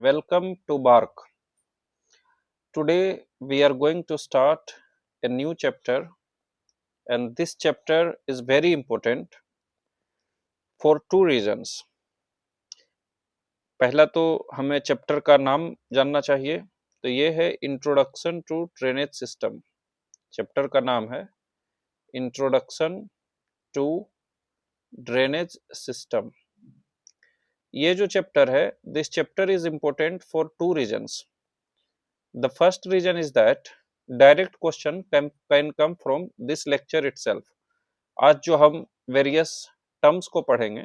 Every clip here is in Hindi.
Welcome to Bark. Today we are going to start a new chapter, and this chapter is very important for two reasons. पहला तो हमें चैप्टर का नाम जानना चाहिए, तो ये है introduction to drainage system. Chapter का नाम है इंट्रोडक्शन टू ड्रेनेज सिस्टम। ये जो चैप्टर है, this chapter is important for two reasons. The first reason is that direct question can come from this lecture itself. आज जो हम वेरियस टर्म्स को पढ़ेंगे,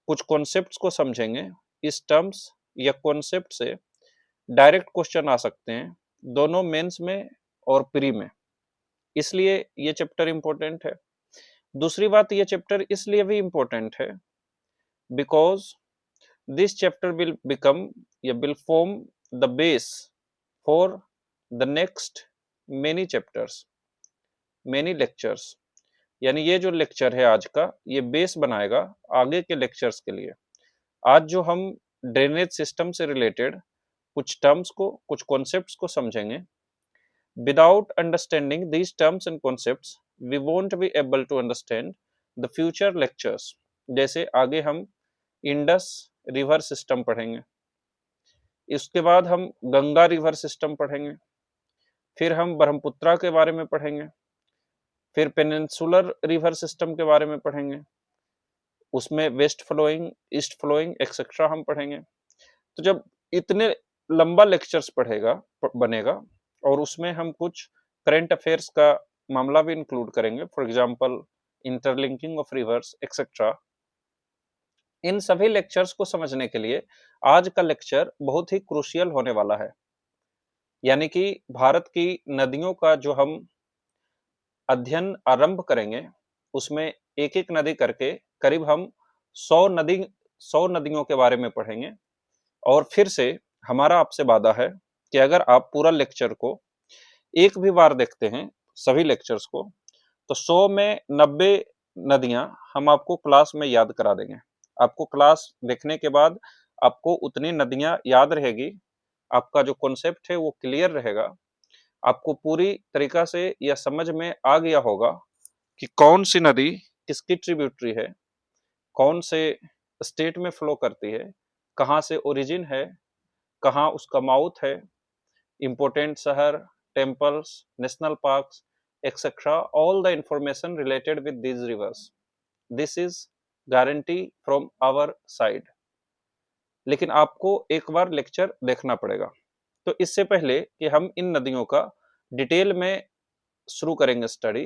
कुछ कॉन्सेप्ट्स को समझेंगे, इस टर्म्स या कॉन्सेप्ट से डायरेक्ट क्वेश्चन आ सकते हैं, दोनों मेंस में और प्री में। इसलिए ये चैप्टर इम्पोर्टेंट है। दूसरी बात, ये चैप्टर इसलिए भी इम्पोर्टेंट है because this chapter will form the base for the next many chapters, many lectures। यानी ये जो लेक्चर है आज का, ये बेस बनाएगा आगे के लेक्चर्स के लिए। आज जो हम ड्रेनेज सिस्टम से रिलेटेड कुछ टर्म्स को, कुछ कॉन्सेप्ट्स को समझेंगे, without understanding these terms and concepts we won't be able to understand the future lectures. जैसे आगे हम इंडस रिवर सिस्टम पढ़ेंगे, इसके बाद हम गंगा रिवर सिस्टम पढ़ेंगे, फिर हम ब्रह्मपुत्रा के बारे में पढ़ेंगे, फिर पेनिनसुलर रिवर सिस्टम के बारे में पढ़ेंगे, उसमें west flowing, east flowing etcetera हम पढ़ेंगे। तो जब इतने लंबा लेक्चर्स बनेगा और उसमें हम कुछ करंट अफेयर्स का मामला भी इंक्लूड करेंगे, for example interlinking of rivers etcetera. इन सभी लेक्चर्स को समझने के लिए आज का लेक्चर बहुत ही क्रूशियल होने वाला है। यानी कि भारत की नदियों का जो हम अध्ययन आरंभ करेंगे, उसमें एक एक नदी करके करीब हम 100 नदियों के बारे में पढ़ेंगे। और फिर से हमारा आपसे वादा है कि अगर आप पूरा लेक्चर को एक भी बार देखते हैं, सभी लेक्चर्स को, तो 100 में 90 नदियां हम आपको क्लास में याद करा देंगे। आपको क्लास देखने के बाद आपको उतनी नदियां याद रहेगी, आपका जो कॉन्सेप्ट है वो क्लियर रहेगा, आपको पूरी तरीका से यह समझ में आ गया होगा कि कौन सी नदी किसकी ट्रिब्यूटरी है, कौन से स्टेट में फ्लो करती है, कहाँ से ओरिजिन है, कहाँ उसका माउथ है, इंपोर्टेंट शहर, temples, national parks etcetera, all the information related with these rivers. This is guarantee from our side. लेकिन आपको एक बार लेक्चर देखना पड़ेगा। तो इससे पहले कि हम इन नदियों का डिटेल में शुरू करेंगे study,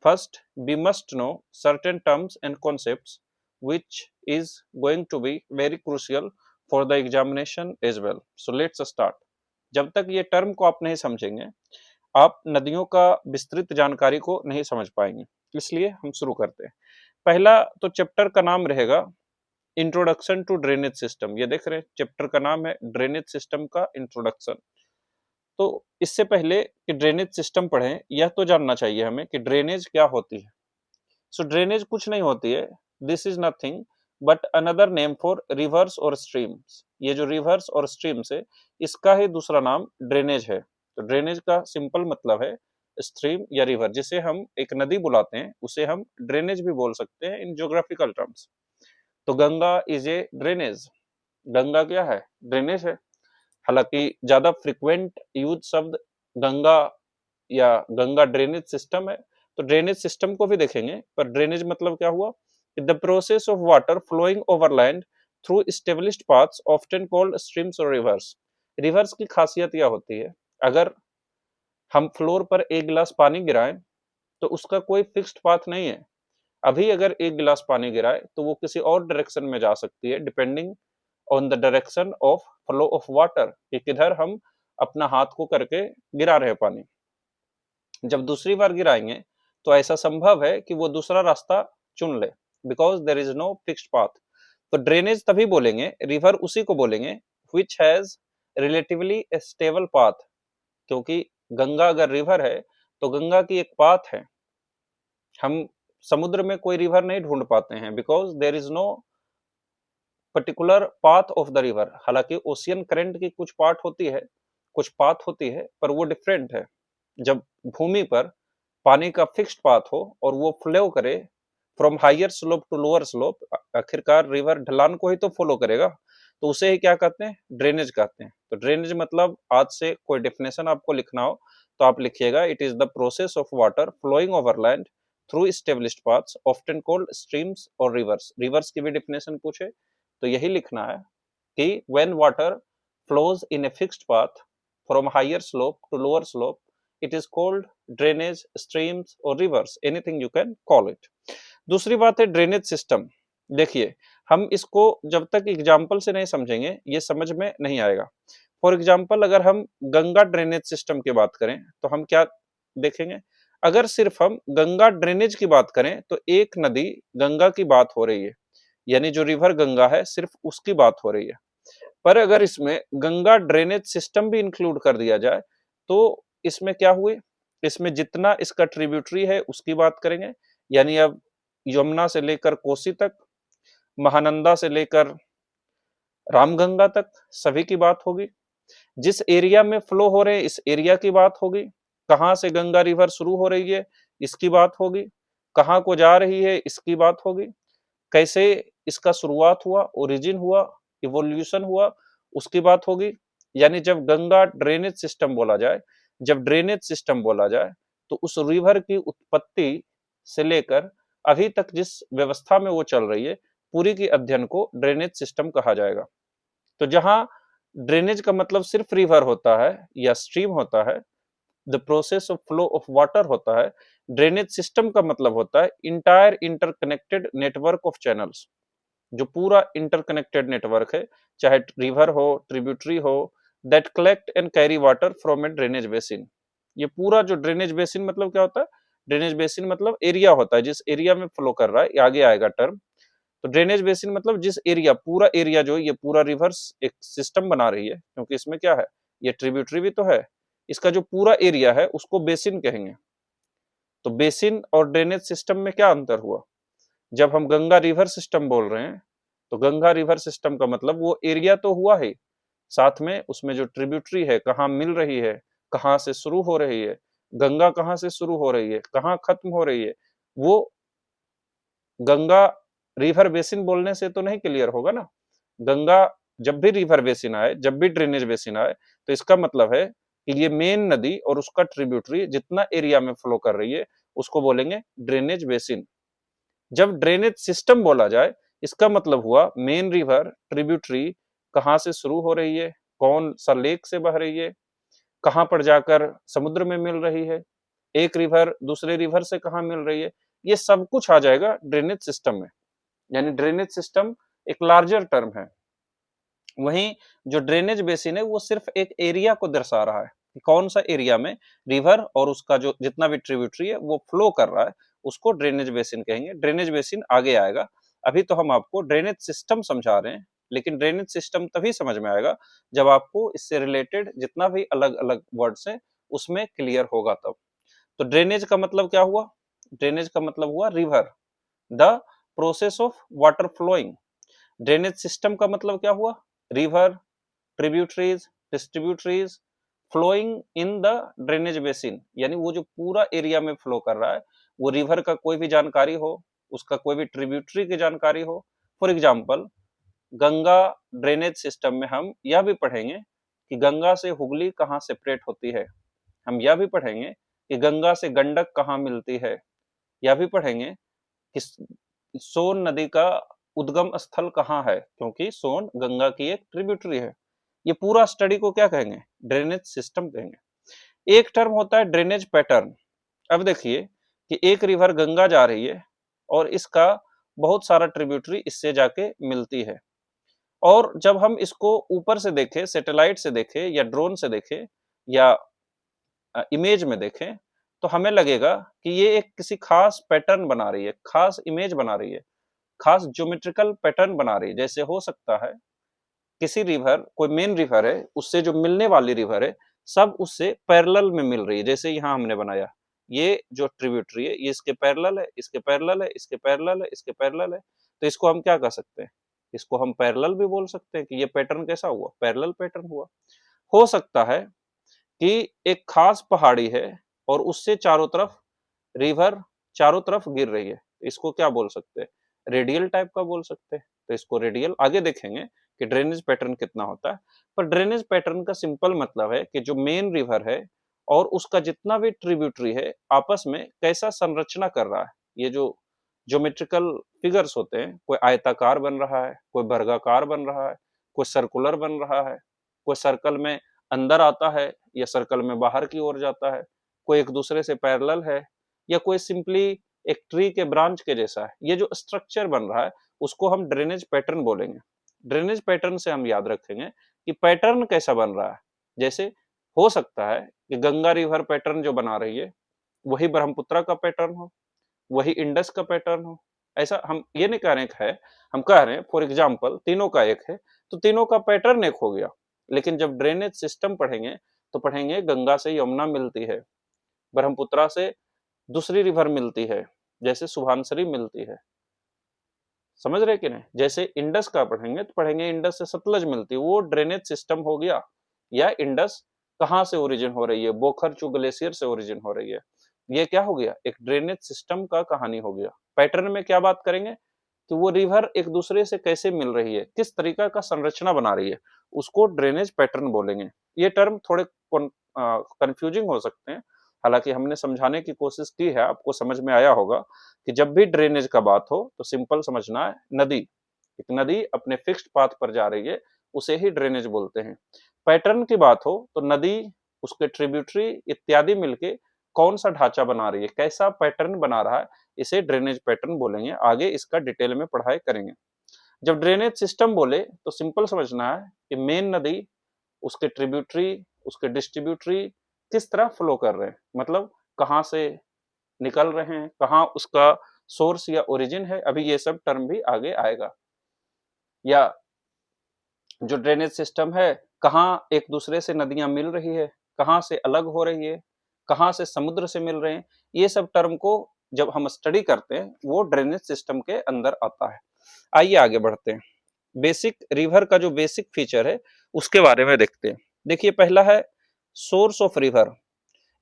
first we must know certain terms and concepts which is going to be very crucial for the examination as well. So let's start. जब तक ये टर्म को आप नहीं समझेंगे, आप नदियों का विस्तृत जानकारी को नहीं समझ पाएंगे। इसलिए हम शुरू करते हैं। पहला तो चैप्टर का नाम रहेगा इंट्रोडक्शन टू ड्रेनेज सिस्टम। ये देख रहे हैं, चैप्टर का नाम है ड्रेनेज सिस्टम का इंट्रोडक्शन। तो इससे पहले कि ड्रेनेज सिस्टम पढ़ें, यह तो जानना चाहिए हमें कि ड्रेनेज क्या होती है। सो ड्रेनेज कुछ नहीं होती है, this is nothing but another name for reverse और स्ट्रीम्स। ये जो रिवर्स और स्ट्रीम्स है, इसका ही दूसरा नाम ड्रेनेज है। तो ड्रेनेज का सिंपल मतलब है स्ट्रीम या रिवर। जिसे हम एक नदी बुलाते हैं, उसे हम ड्रेनेज भी बोल सकते हैं इन ज्योग्राफिकल टर्म्स। तो Ganga is a drainage. Ganga क्या है? ड्रेनेज है। हालांकि ज्यादा फ्रिक्वेंट यूज शब्द गंगा या गंगा ड्रेनेज सिस्टम है, तो ड्रेनेज सिस्टम को भी देखेंगे। पर ड्रेनेज मतलब क्या हुआ? The process of water flowing over land through established paths often called streams और रिवर्स। रिवर्स की खासियत यह होती है, अगर हम फ्लोर पर एक गिलास पानी गिराएं तो उसका कोई फिक्स्ड पाथ नहीं है। अभी अगर एक गिलास पानी गिराए तो वो किसी और डायरेक्शन में जा सकती है, depending on the direction of flow of water, कि किधर हम अपना हाथ को करके गिरा रहे पानी। जब दूसरी बार गिराएंगे तो ऐसा संभव है कि वो दूसरा रास्ता चुन ले, because there is no fixed path. तो ड्रेनेज तभी बोलेंगे, रिवर उसी को बोलेंगे which has relatively a stable path. क्योंकि गंगा अगर रिवर है तो गंगा की एक पाथ है। हम समुद्र में कोई रिवर नहीं ढूंढ पाते हैं, because there is no particular path of the river. हालांकि ओशियन करंट की कुछ पार्ट होती है, कुछ पाथ होती है, पर वो डिफरेंट है। जब भूमि पर पानी का फिक्स्ड पाथ हो और वो फ्लो करे from higher slope to lower slope, आखिरकार रिवर ढलान को ही तो फॉलो करेगा, तो उसे ही क्या कहते हैं, ड्रेनेज कहते हैं। तो ड्रेनेज मतलब आज से कोई डेफिनेशन आपको लिखना हो तो आप लिखिएगा, it is the process of water flowing over land through established paths often called streams और रिवर्स। रिवर्स की भी डेफिनेशन पूछे तो यही लिखना है कि when water flows in a fixed path from higher slope to lower slope, it is called drainage, streams और rivers, anything you can call it. दूसरी बात है ड्रेनेज सिस्टम। देखिए, हम इसको जब तक एग्जाम्पल से नहीं समझेंगे ये समझ में नहीं आएगा। फॉर एग्जाम्पल, अगर हम गंगा ड्रेनेज सिस्टम की बात करें तो हम क्या देखेंगे, अगर सिर्फ हम गंगा ड्रेनेज की बात करें तो एक नदी गंगा की बात हो रही है, यानी जो रिवर गंगा है सिर्फ उसकी बात हो रही है। पर अगर इसमें गंगा ड्रेनेज सिस्टम भी इंक्लूड कर दिया जाए तो इसमें क्या हुए, इसमें जितना इसका ट्रिब्यूटरी है उसकी बात करेंगे, यानी अब यमुना से लेकर कोसी तक, महानंदा से लेकर रामगंगा तक सभी की बात होगी। जिस एरिया में फ्लो हो रहे हैं इस एरिया की बात होगी, कहां से गंगा रिवर शुरू हो रही है इसकी बात होगी, कहां को जा रही है इसकी बात होगी, कैसे इसका शुरुआत हुआ, ओरिजिन हुआ, इवोल्यूशन हुआ, उसकी बात होगी। यानी जब गंगा ड्रेनेज सिस्टम बोला जाए, जब ड्रेनेज सिस्टम बोला जाए तो उस रिवर की उत्पत्ति से लेकर अभी तक जिस व्यवस्था में वो चल रही है पूरी की अध्ययन को ड्रेनेज सिस्टम कहा जाएगा। तो जहां ड्रेनेज का मतलब सिर्फ रिवर होता है या स्ट्रीम होता है, the process of flow of water होता है, ड्रेनेज सिस्टम का मतलब होता है entire interconnected network of channels. जो पूरा इंटरकनेक्टेड नेटवर्क है, चाहे रिवर हो, ट्रिब्यूटरी हो, that collect and carry water from A drainage basin. ये पूरा जो ड्रेनेज बेसिन मतलब क्या होता है, ड्रेनेज बेसिन मतलब एरिया होता है जिस एरिया में फ्लो कर रहा है, ये आगे आएगा टर्म। तो ड्रेनेज बेसिन मतलब जिस एरिया, पूरा एरिया जो है ये पूरा रिवर्स एक सिस्टम बना रही है, क्योंकि इसमें क्या है, ये ट्रिब्यूटरी भी तो है, इसका जो पूरा एरिया है उसको बेसिन कहेंगे। तो बेसिन और ड्रेनेज सिस्टम में क्या अंतर हुआ, जब हम गंगा रिवर सिस्टम बोल रहे हैं तो गंगा रिवर सिस्टम का मतलब वो एरिया तो हुआ है, साथ में उसमें जो ट्रिब्यूटरी है कहाँ मिल रही है, कहाँ से शुरू हो रही है, गंगा कहाँ से शुरू हो रही है, कहाँ खत्म हो रही है, वो गंगा रिवर बेसिन बोलने से तो नहीं क्लियर होगा ना। गंगा जब भी रिवर बेसिन आए, जब भी ड्रेनेज बेसिन आए, तो इसका मतलब है कि ये मेन नदी और उसका ट्रिब्यूटरी जितना एरिया में फ्लो कर रही है उसको बोलेंगे ड्रेनेज बेसिन। जब ड्रेनेज सिस्टम बोला जाए इसका मतलब हुआ मेन रिवर, ट्रिब्यूटरी कहाँ से शुरू हो रही है, कौन सा लेक से बह रही है, कहाँ पर जाकर समुद्र में मिल रही है, एक रिवर दूसरे रिवर से कहाँ मिल रही है, ये सब कुछ आ जाएगा ड्रेनेज सिस्टम में। यानी ड्रेनेज सिस्टम एक लार्जर टर्म है। वहीं जो ड्रेनेज बेसिन है वो सिर्फ एक एरिया को दर्शा रहा है कि कौन सा एरिया में रिवर और उसका जो जितना भी ट्रिब्यूटरी है वो फ्लो कर रहा है, उसको ड्रेनेज बेसिन कहेंगे। ड्रेनेज बेसिन आगे आएगा, अभी तो हम आपको ड्रेनेज सिस्टम समझा रहे हैं, लेकिन ड्रेनेज सिस्टम तभी समझ में आएगा जब आपको इससे रिलेटेड जितना भी अलग अलग वर्ड्स है उसमें क्लियर होगा तब। तो ड्रेनेज का मतलब क्या हुआ, ड्रेनेज का मतलब हुआ river, the process of water flowing. Drainage system का मतलब क्या हुआ, river, tributaries, distributaries flowing in the drainage basin, यानी वो जो पूरा एरिया में फ्लो कर रहा है, वो रिवर का कोई भी जानकारी हो, उसका कोई भी ट्रिब्यूटरी की जानकारी हो। For example, Ganga drainage system में हम यह भी पढ़ेंगे कि गंगा से हुगली कहाँ सेपरेट होती है, हम यह भी पढ़ेंगे कि गंगा से गंडक कहाँ मिलती है, यह भी पढ़ेंगे कि सोन नदी का उद्गम स्थल कहाँ है, क्योंकि सोन गंगा की एक ट्रिब्यूटरी है। ये पूरा स्टडी को क्या कहेंगे, ड्रेनेज सिस्टम कहेंगे। एक टर्म होता है ड्रेनेज पैटर्न। अब देखिए कि एक रिवर गंगा जा रही है और इसका बहुत सारा ट्रिब्यूटरी इससे जाके मिलती है, और जब हम इसको ऊपर से देखें, सैटेलाइट से देखें या ड्रोन से देखें या इमेज में देखें, तो हमें लगेगा कि ये एक किसी खास पैटर्न बना रही है, खास इमेज बना रही है, खास ज्योमेट्रिकल पैटर्न बना रही है। जैसे हो सकता है किसी रिवर, कोई मेन रिवर है, उससे जो मिलने वाली रिवर है सब उससे पैरेलल में मिल रही है। जैसे यहाँ हमने बनाया, ये जो ट्रिब्यूटरी है ये इसके पैरेलल है, इसके पैरेलल है, इसके पैरेलल है, इसके पैरेलल है, तो इसको हम क्या कह सकते हैं, इसको हम पैरेलल भी बोल सकते हैं कि ये पैटर्न कैसा हुआ, पैरेलल पैटर्न हुआ। हो सकता है कि एक खास पहाड़ी है और उससे चारों तरफ रिवर चारों तरफ गिर रही है, इसको क्या बोल सकते हैं, रेडियल टाइप का बोल सकते हैं। तो इसको रेडियल आगे देखेंगे कि ड्रेनेज पैटर्न कितना होता है। पर ड्रेनेज पैटर्न का सिंपल मतलब है कि जो मेन रिवर है और उसका जितना भी ट्रिब्यूटरी है आपस में कैसा संरचना कर रहा है। ये जो ज्योमेट्रिकल फिगर्स होते हैं, कोई आयताकार बन रहा है, कोई वर्गाकार बन रहा है, कोई सर्कुलर बन रहा है, कोई सर्कल में अंदर आता है या सर्कल में बाहर की ओर जाता है, कोई एक दूसरे से पैरेलल है, या कोई सिंपली एक ट्री के ब्रांच के जैसा है। ये जो स्ट्रक्चर बन रहा है उसको हम ड्रेनेज पैटर्न बोलेंगे। ड्रेनेज पैटर्न से हम याद रखेंगे कि पैटर्न कैसा बन रहा है। जैसे हो सकता है कि गंगा रिवर पैटर्न जो बना रही है वही ब्रह्मपुत्र का पैटर्न हो, वही इंडस का पैटर्न हो। ऐसा हम ये नहीं कह रहे हैं, हम कह रहे हैं फॉर एग्जाम्पल तीनों का एक है तो तीनों का पैटर्न एक हो गया। लेकिन जब ड्रेनेज सिस्टम पढ़ेंगे तो पढ़ेंगे गंगा से यमुना मिलती है, ब्रह्मपुत्र से दूसरी रिवर मिलती है जैसे सुभानसरी मिलती है, समझ रहे कि नहीं। जैसे इंडस का पढ़ेंगे तो पढ़ेंगे इंडस से सतलज मिलती है, वो ड्रेनेज सिस्टम हो गया। या इंडस कहाँ से ओरिजिन हो रही है, बोखरचू ग्लेशियर से ओरिजिन हो रही है, ये क्या हो गया, एक ड्रेनेज सिस्टम का कहानी हो गया। पैटर्न में क्या बात करेंगे कि वो रिवर एक दूसरे से कैसे मिल रही है, किस तरीका का संरचना बना रही है, उसको ड्रेनेज पैटर्न बोलेंगे। ये टर्म थोड़े कंफ्यूजिंग हो सकते हैं, हालांकि हमने समझाने की कोशिश की है, आपको समझ में आया होगा कि जब भी ड्रेनेज का बात हो तो सिंपल समझना है, नदी, एक नदी अपने फिक्स्ड पाथ पर जा रही है उसे ही ड्रेनेज बोलते हैं। पैटर्न की बात हो तो नदी, उसके ट्रिब्यूटरी इत्यादि मिलके कौन सा ढांचा बना रही है, कैसा पैटर्न बना रहा है, इसे ड्रेनेज पैटर्न बोलेंगे। आगे इसका डिटेल में पढ़ाई करेंगे। जब ड्रेनेज सिस्टम बोले तो सिंपल समझना है कि मेन नदी, उसके ट्रिब्यूटरी, उसके डिस्ट्रीब्यूटरी किस तरह फ्लो कर रहे हैं, मतलब कहाँ से निकल रहे हैं, कहाँ उसका सोर्स या ओरिजिन है। अभी ये सब टर्म भी आगे आएगा। या जो ड्रेनेज सिस्टम है, कहाँ एक दूसरे से नदियां मिल रही है, कहाँ से अलग हो रही है, कहाँ से समुद्र से मिल रहे हैं, ये सब टर्म को जब हम स्टडी करते हैं वो ड्रेनेज सिस्टम के अंदर आता है। आइए आगे बढ़ते हैं। बेसिक रिवर का जो बेसिक फीचर है उसके बारे में देखते हैं। देखिए पहला है सोर्स ऑफ रिवर।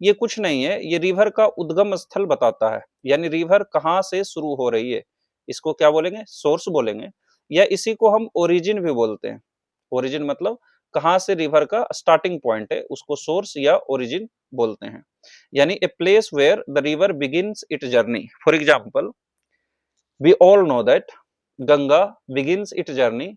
ये कुछ नहीं है, ये रिवर का उद्गम स्थल बताता है, यानी रिवर कहाँ से शुरू हो रही है, इसको क्या बोलेंगे, सोर्स बोलेंगे। या इसी को हम ओरिजिन भी बोलते हैं। ओरिजिन मतलब कहाँ से रिवर का स्टार्टिंग पॉइंट है उसको सोर्स या ओरिजिन बोलते हैं। यानी a place where the river begins it journey. For example we all know that Ganga begins it journey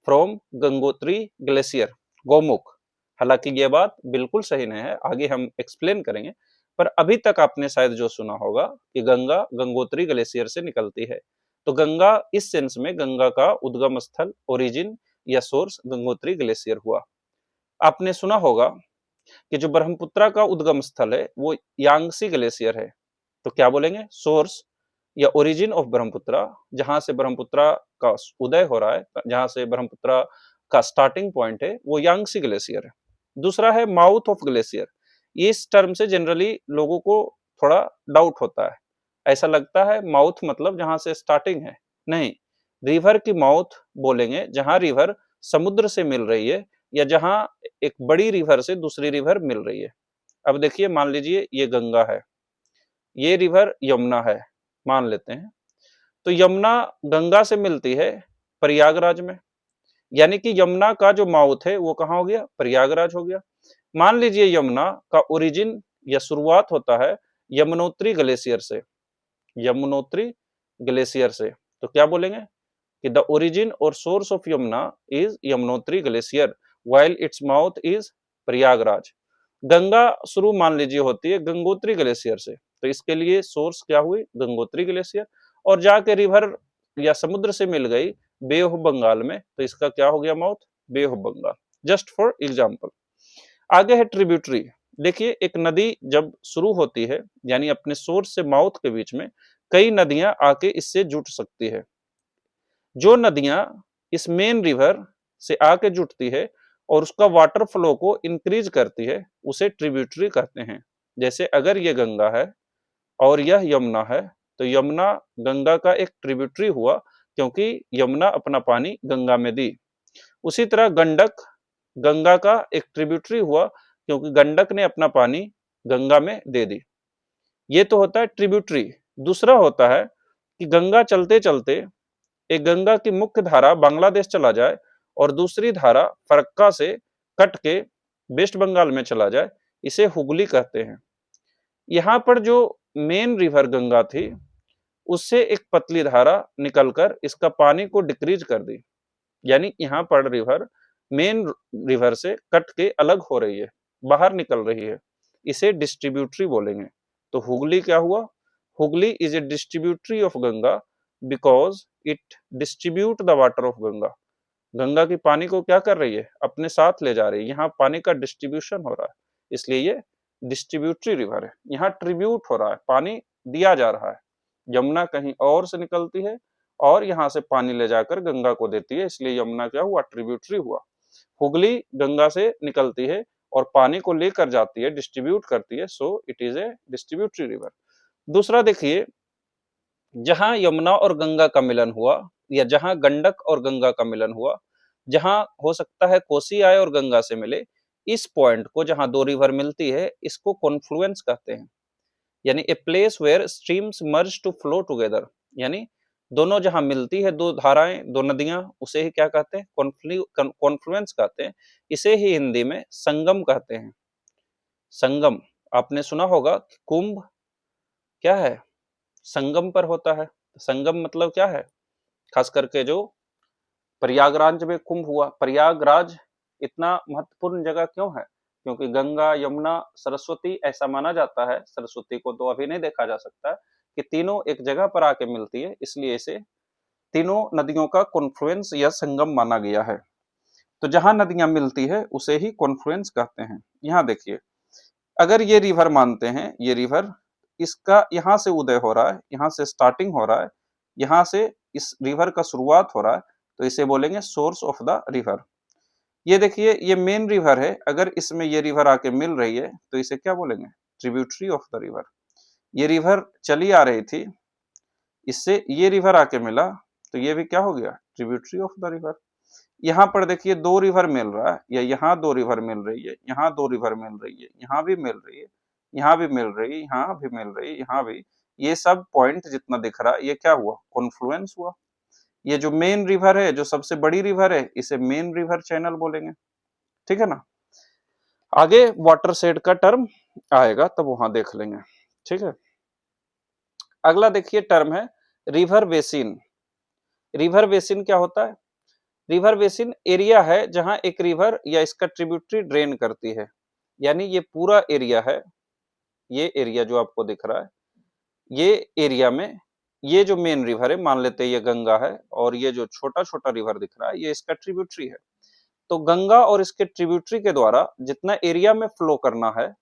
from Gangotri glacier, Gomukh. हालांकि ये बात बिल्कुल सही नहीं है, आगे हम एक्सप्लेन करेंगे। पर अभी तक आपने शायद जो सुना होगा कि गंगा गंगोत्री ग्लेशियर से निकलती है, तो गंगा इस सेंस में गंगा का उद्गम स्थल, ओरिजिन या सोर्स गंगोत्री ग्लेशियर हुआ। आपने सुना होगा कि जो ब्रह्मपुत्र का उद्गम स्थल है वो यांगसी ग्लेशियर है, तो क्या बोलेंगे, सोर्स या ओरिजिन ऑफ ब्रह्मपुत्र, जहां से ब्रह्मपुत्र का उदय हो रहा है, जहां से ब्रह्मपुत्र का स्टार्टिंग पॉइंट है वो यांगसी ग्लेशियर है। दूसरा है माउथ ऑफ ग्लेशियर। इस टर्म से जनरली लोगों को थोड़ा डाउट होता है, ऐसा लगता है माउथ मतलब जहां से स्टार्टिंग है, नहीं, रिवर की माउथ बोलेंगे जहां रिवर समुद्र से मिल रही है या जहां एक बड़ी रिवर से दूसरी रिवर मिल रही है। अब देखिए मान लीजिए ये गंगा है, ये रिवर यमुना है, मान लेते हैं। तो यमुना गंगा से मिलती है प्रयागराज में, यानी कि यमुना का जो माउथ है वो कहाँ हो गया, प्रयागराज हो गया। मान लीजिए यमुना का ओरिजिन या शुरुआत होता है यमुनोत्री ग्लेशियर से, यमुनोत्री ग्लेशियर से, तो क्या बोलेंगे कि द ओरिजिन और source of Yamuna is Yamunotri glacier while its mouth is Prayagraj. Ganga शुरू मान लीजिए होती है गंगोत्री ग्लेशियर से, तो इसके लिए सोर्स क्या हुई, गंगोत्री ग्लेशियर, और जाके रिवर या समुद्र से मिल गई बे ऑफ बंगाल में, तो इसका क्या हो गया mouth, bay of Bengal, just for example. आगे है ट्रिब्यूटरी। देखिए एक नदी जब शुरू होती है यानी अपने सोर्स से माउथ के बीच में कई नदियां आके इससे जुट सकती है। जो नदियां इस मेन रिवर से आके जुटती है और उसका वाटर फ्लो को इंक्रीज करती है उसे ट्रिब्यूटरी कहते हैं। जैसे अगर ये गंगा है और यह यमुना है तो यमुना गंगा का एक ट्रिब्यूटरी हुआ, क्योंकि यमुना अपना पानी गंगा में दी। उसी तरह गंडक गंगा का एक ट्रिब्यूटरी हुआ, क्योंकि गंडक ने अपना पानी गंगा में दे दी। ये तो होता है ट्रिब्यूटरी। दूसरा होता है कि गंगा चलते चलते एक गंगा की मुख्य धारा बांग्लादेश चला जाए और दूसरी धारा फरक्का से कट के वेस्ट बंगाल में चला जाए, इसे हुगली कहते हैं। यहाँ पर जो मेन रिवर गंगा थी, उससे एक पतली धारा निकलकर इसका पानी को डिक्रीज कर दी, यानी यहाँ पर रिवर मेन रिवर से कट के अलग हो रही है, बाहर निकल रही है, इसे डिस्ट्रीब्यूटरी बोलेंगे। तो हुगली क्या हुआ? Hooghly is a distributary of Ganga because it distribute the water of Ganga. Ganga की पानी को क्या कर रही है? अपने साथ ले जा रही है। यहाँ पानी का डिस्ट्रीब्यूशन हो रहा है, इसलिए ये डिस्ट्रीब्यूटरी रिवर है। यहाँ ट्रिब्यूट हो रहा है, पानी दिया जा रहा है। यमुना कहीं और से निकलती है और यहाँ से पानी ले जाकर गंगा को देती है, इसलिए यमुना क्या हुआ? ट्रिब्यूटरी हुआ। हुगली गंगा से निकलती है और पानी को लेकर जाती है, डिस्ट्रीब्यूट करती है, so it is a distributary river. दूसरा देखिए, जहां यमुना और गंगा का मिलन हुआ या जहां गंडक और गंगा का मिलन हुआ, जहां हो सकता है कोसी आए और गंगा से मिले, इस पॉइंट को जहां दो रिवर मिलती है, इसको कॉन्फ्लुएंस कहते हैं। यानी a place where streams merge to flow together, यानी दोनों जहां मिलती है, दो धाराएं, दो नदियां, उसे ही क्या कहते हैं? कॉन्फ्लुएंस कहते हैं। इसे ही हिंदी में संगम कहते हैं। संगम आपने सुना होगा कि कुंभ क्या है? संगम पर होता है। संगम मतलब क्या है? खास करके जो प्रयागराज में कुंभ हुआ, प्रयागराज इतना महत्वपूर्ण जगह क्यों है? क्योंकि गंगा, यमुना, सरस्वती, ऐसा माना जाता है, सरस्वती को तो अभी नहीं देखा जा सकता, कि तीनों एक जगह पर आके मिलती है, इसलिए इसे तीनों नदियों का कॉन्फ्लुएंस या संगम माना गया है। तो जहां नदियां मिलती है उसे ही कॉन्फ्लुएंस कहते हैं। यहाँ देखिए, अगर ये रिवर मानते हैं, ये रिवर, इसका यहाँ से उदय हो रहा है, यहाँ से स्टार्टिंग हो रहा है, यहाँ से इस रिवर का शुरुआत हो रहा है, तो इसे बोलेंगे सोर्स ऑफ द रिवर। ये देखिए, ये मेन रिवर है, अगर इसमें ये रिवर आके मिल रही है तो इसे क्या बोलेंगे? Tributary of the river. ये रिवर चली आ रही थी, इससे ये रिवर आके मिला, तो ये भी क्या हो गया? Tributary of the river. यहाँ पर देखिए दो रिवर मिल रहा है, या यहाँ दो रिवर मिल रही है, यहाँ दो रिवर मिल रही है, यहाँ भी मिल रही है, यहाँ भी मिल रही है, यहाँ भी मिल रही है, यहाँ भी, ये सब पॉइंट जितना दिख रहा है, ये क्या हुआ? कॉन्फ्लुएंस हुआ। ये जो मेन रिवर है, जो सबसे बड़ी रिवर है, इसे मेन रिवर चैनल बोलेंगे। ठीक है ना? आगे वाटर शेड का टर्म आएगा तब वहां देख लेंगे। ठीक है, अगला देखिए टर्म है रिवर बेसिन। रिवर बेसिन क्या होता है? रिवर बेसिन एरिया है जहां एक रिवर या इसका ट्रिब्यूटरी ड्रेन करती है, यानी ये पूरा एरिया है, ये एरिया जो आपको दिख रहा है, ये एरिया में ये जो मेन रिवर है, मान लेते हैं ये गंगा है, और ये जो छोटा छोटा रिवर दिख रहा है, ये इसका ट्रिब्यूटरी है। तो गंगा और इसके ट्रिब्यूटरी के द्वारा जितना एरिया में फ्लो करना है,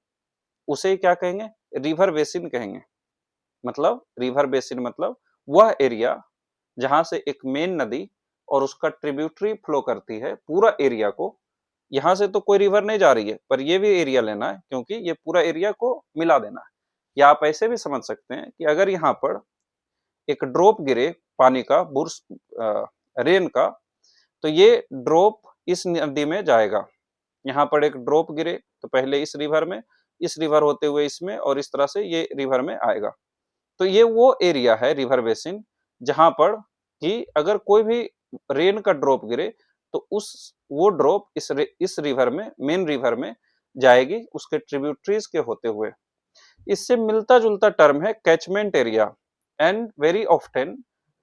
उसे क्या कहेंगे? रिवर बेसिन कहेंगे। मतलब रिवर बेसिन मतलब वह एरिया जहां से एक मेन नदी और उसका ट्रिब्यूटरी फ्लो करती है, पूरा एरिया को। यहां से तो कोई रिवर नहीं जा रही है, पर ये भी एरिया लेना है, क्योंकि ये पूरा एरिया को मिला देना है। या आप ऐसे भी समझ सकते हैं कि अगर यहाँ पर एक ड्रॉप गिरे पानी का, बुर्स रेन का, तो ये ड्रॉप इस नदी में जाएगा। यहाँ पर एक ड्रॉप गिरे तो पहले इस रिवर में, इस रिवर होते हुए इसमें, और इस तरह से ये रिवर में आएगा। तो ये वो एरिया है रिवर बेसिन जहां पर कि अगर कोई भी रेन का ड्रॉप गिरे तो वो ड्रॉप इस रिवर में, मेन रिवर में जाएगी, उसके ट्रिब्यूटरीज के होते हुए। इससे मिलता जुलता टर्म है catchment area, and very often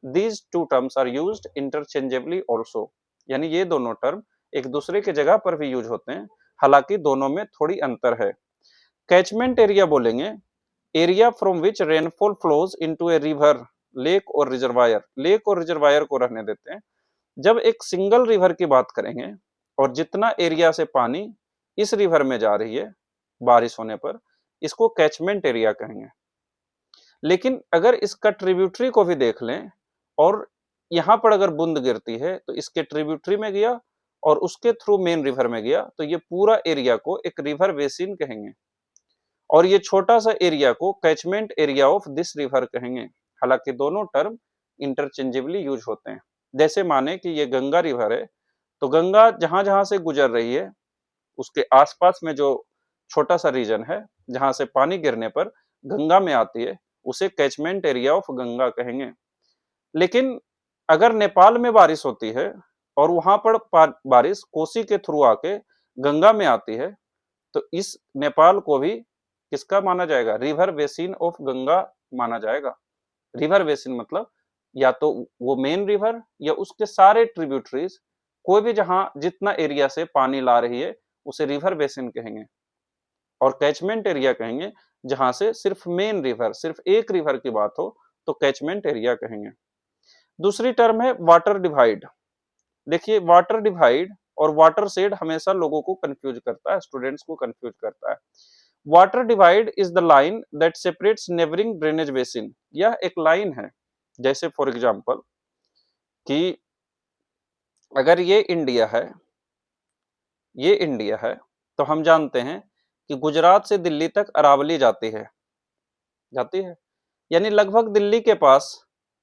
these two terms are used interchangeably also. यानी ये दोनों टर्म एक दूसरे के जगह पर भी यूज होते हैं, हालांकि दोनों में थोड़ी अंतर है। कैचमेंट एरिया बोलेंगे area from which rainfall flows into a river, lake और रिजर्वायर। लेक और रिजर्वायर को रहने देते हैं। जब एक सिंगल रिवर की बात करेंगे और जितना एरिया से पानी इस रिवर में जा रही है बारिश होने पर, इसको कैचमेंट एरिया कहेंगे। लेकिन अगर इसका ट्रिब्यूटरी को भी देख लें और यहाँ पर अगर बूंद गिरती है तो इसके ट्रिब्यूटरी में गया और उसके थ्रू मेन रिवर में गया, तो ये पूरा एरिया को एक रिवर बेसिन कहेंगे, और ये छोटा सा एरिया को catchment area of this river कहेंगे। हालांकि दोनों टर्म इंटरचेंजेबली यूज होते हैं। जैसे माने कि ये गंगा रिवर है, तो गंगा जहां जहां से गुजर रही है उसके आसपास में जो छोटा सा रीजन है जहां से पानी गिरने पर गंगा में आती है, उसे कैचमेंट एरिया ऑफ गंगा कहेंगे। लेकिन अगर नेपाल में बारिश होती है और वहां पर बारिश कोसी के थ्रू आके गंगा में आती है, तो इस नेपाल को भी किसका माना जाएगा? रिवर बेसिन ऑफ गंगा माना जाएगा। रिवर बेसिन मतलब या तो वो मेन रिवर या उसके सारे ट्रिब्यूटरीज, कोई भी जहां जितना एरिया से पानी ला रही है उसे रिवर बेसिन कहेंगे। और कैचमेंट एरिया कहेंगे जहां से सिर्फ मेन रिवर, सिर्फ एक रिवर की बात हो तो कैचमेंट एरिया कहेंगे। दूसरी टर्म है वाटर डिवाइड। देखिए वाटर डिवाइड और वाटर शेड हमेशा लोगों को कंफ्यूज करता है, स्टूडेंट्स को कंफ्यूज करता है। Water divide is the line that separates neighbouring drainage basin. यह एक लाइन है, जैसे फॉर एग्जांपल कि अगर ये इंडिया है, ये इंडिया है, तो हम जानते हैं कि गुजरात से दिल्ली तक अरावली जाती है, जाती है, यानी लगभग दिल्ली के पास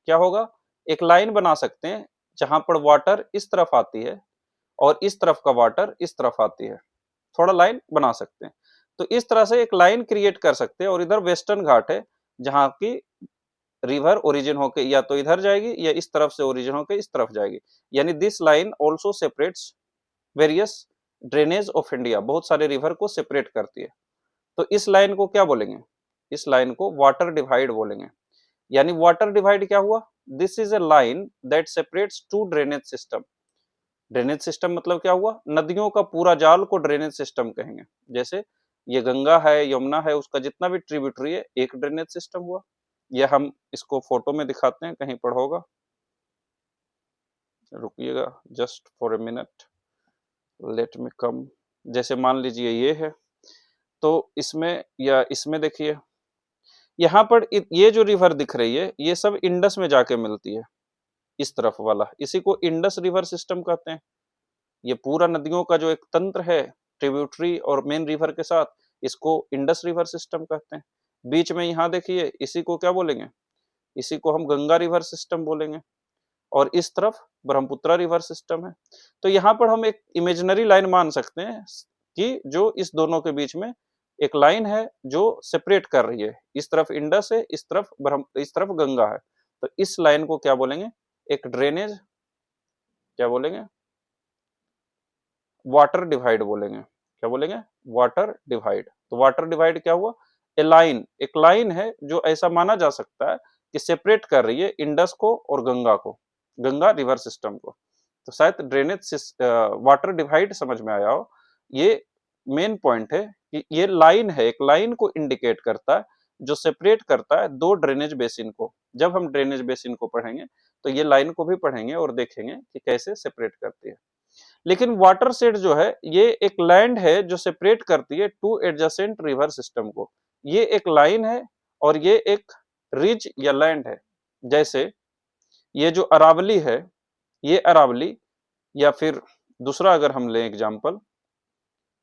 क्या होगा, एक लाइन बना सकते हैं जहां पर वाटर इस तरफ आती है और इस तरफ का वाटर इस तरफ आती है, थोड़ा लाइन बना सकते हैं। तो इस तरह से एक लाइन क्रिएट कर सकते हैं और इधर वेस्टर्न घाट है जहां की रिवर ओरिजिन होके या तो इधर जाएगी या इस तरफ से ओरिजिन होके इस तरफ जाएगी, यानी this line also separates various drainage of India, बहुत सारे रिवर को सेपरेट करती है। तो इस लाइन को क्या बोलेंगे? इस लाइन को वाटर डिवाइड बोलेंगे। यानी वाटर डिवाइड क्या हुआ? This is a line that separates two drainage system. Drainage system मतलब क्या हुआ? नदियों का पूरा जाल को ड्रेनेज सिस्टम कहेंगे। जैसे ये गंगा है, यमुना है, उसका जितना भी ट्रिब्यूटरी है एक ड्रेनेज सिस्टम हुआ। यह हम इसको फोटो में दिखाते हैं, कहीं पर होगा, रुकिएगा just for a minute, let me come. जैसे मान लीजिए ये है, तो इसमें या इसमें देखिए यहाँ पर ये जो रिवर दिख रही है ये सब इंडस में जाके मिलती है, इस तरफ वाला, इसी को इंडस रिवर सिस्टम कहते हैं। ये पूरा नदियों का जो एक तंत्र है ट्रिब्यूटरी और मेन रिवर के साथ, इसको इंडस रिवर सिस्टम कहते हैं। बीच में यहाँ देखिए इसी को क्या बोलेंगे? इसी को हम गंगा रिवर सिस्टम बोलेंगे। और इस तरफ ब्रह्मपुत्र रिवर सिस्टम है। तो यहाँ पर हम एक इमेजिनरी लाइन मान सकते हैं कि जो इस दोनों के बीच में एक लाइन है जो सेपरेट कर रही है, इस तरफ इंडस है, इस तरफ गंगा है, तो इस लाइन को क्या बोलेंगे? एक ड्रेनेज, क्या बोलेंगे? वाटर डिवाइड बोलेंगे। क्या बोलेंगे? Water divide. तो वाटर डिवाइड क्या हुआ? ए लाइन, एक लाइन है जो ऐसा माना जा सकता है कि सेपरेट कर रही है इंडस को और गंगा को, गंगा रिवर सिस्टम को। तो शायद ड्रेनेज वाटर डिवाइड समझ में आया हो। ये मेन पॉइंट है कि ये लाइन है, एक लाइन को इंडिकेट करता है जो सेपरेट करता है दो ड्रेनेज बेसिन को। जब हम ड्रेनेज बेसिन को पढ़ेंगे तो ये लाइन को भी पढ़ेंगे और देखेंगे कि कैसे सेपरेट करती है। लेकिन वाटर शेड जो है ये एक लैंड है जो सेपरेट करती है टू एडजेसेंट रिवर सिस्टम को। ये एक लाइन है और ये एक रिज या लैंड है। जैसे ये जो अरावली है, ये अरावली, या फिर दूसरा अगर हम लें एग्जांपल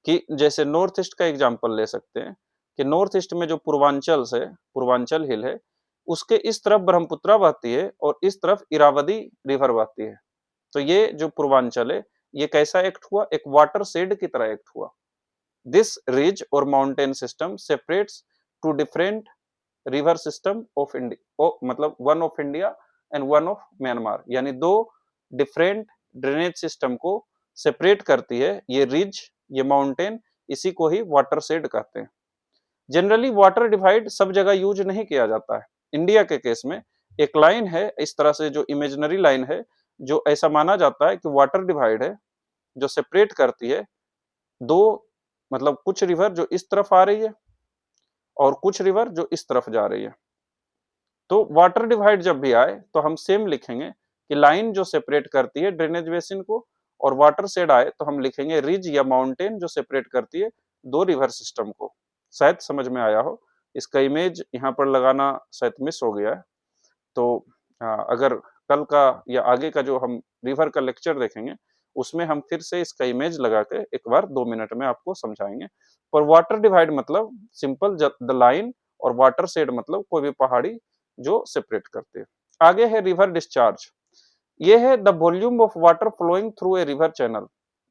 कि जैसे नॉर्थ ईस्ट का एग्जांपल ले सकते हैं कि नॉर्थ ईस्ट में जो पूर्वांचल से पूर्वांचल हिल है उसके इस तरफ ब्रह्मपुत्र बहती है और इस तरफ इरावदी रिवर बहती है। तो ये जो पूर्वांचल है ये कैसा एक्ट हुआ? एक वाटर शेड की तरह एक्ट हुआ। दिस रिज और mountain system separates two different river system of India, मतलब one of India and one of Myanmar, यानी दो डिफरेंट ड्रेनेज सिस्टम को सेपरेट करती है ये रिज, ये माउंटेन, इसी को ही वाटर शेड कहते हैं। जनरली वाटर डिवाइड सब जगह यूज नहीं किया जाता है। इंडिया के केस में एक लाइन है इस तरह से जो इमेजिनरी लाइन है जो ऐसा माना जाता है कि वाटर डिवाइड है जो सेपरेट करती है दो, मतलब कुछ रिवर जो इस तरफ आ रही है और कुछ रिवर जो इस तरफ जा रही है। तो वाटर डिवाइड जब भी आए तो हम सेम लिखेंगे कि लाइन जो सेपरेट करती है ड्रेनेज बेसिन को, और वाटर शेड आए तो हम लिखेंगे रिज या माउंटेन जो सेपरेट करती है दो रिवर सिस्टम को। शायद समझ में आया हो। इसका इमेज यहाँ पर लगाना शायद मिस हो गया है। तो अगर कल का या आगे का जो हम रिवर का लेक्चर देखेंगे उसमें हम फिर से इसका इमेज लगा के एक बार 2 मिनट में आपको समझाएंगे। पर वाटर डिवाइड मतलब सिंपल द लाइन, और वाटर शेड मतलब कोई भी पहाड़ी जो सेपरेट करते हैं। आगे है रिवर डिस्चार्ज। ये है the volume of water flowing through a river channel.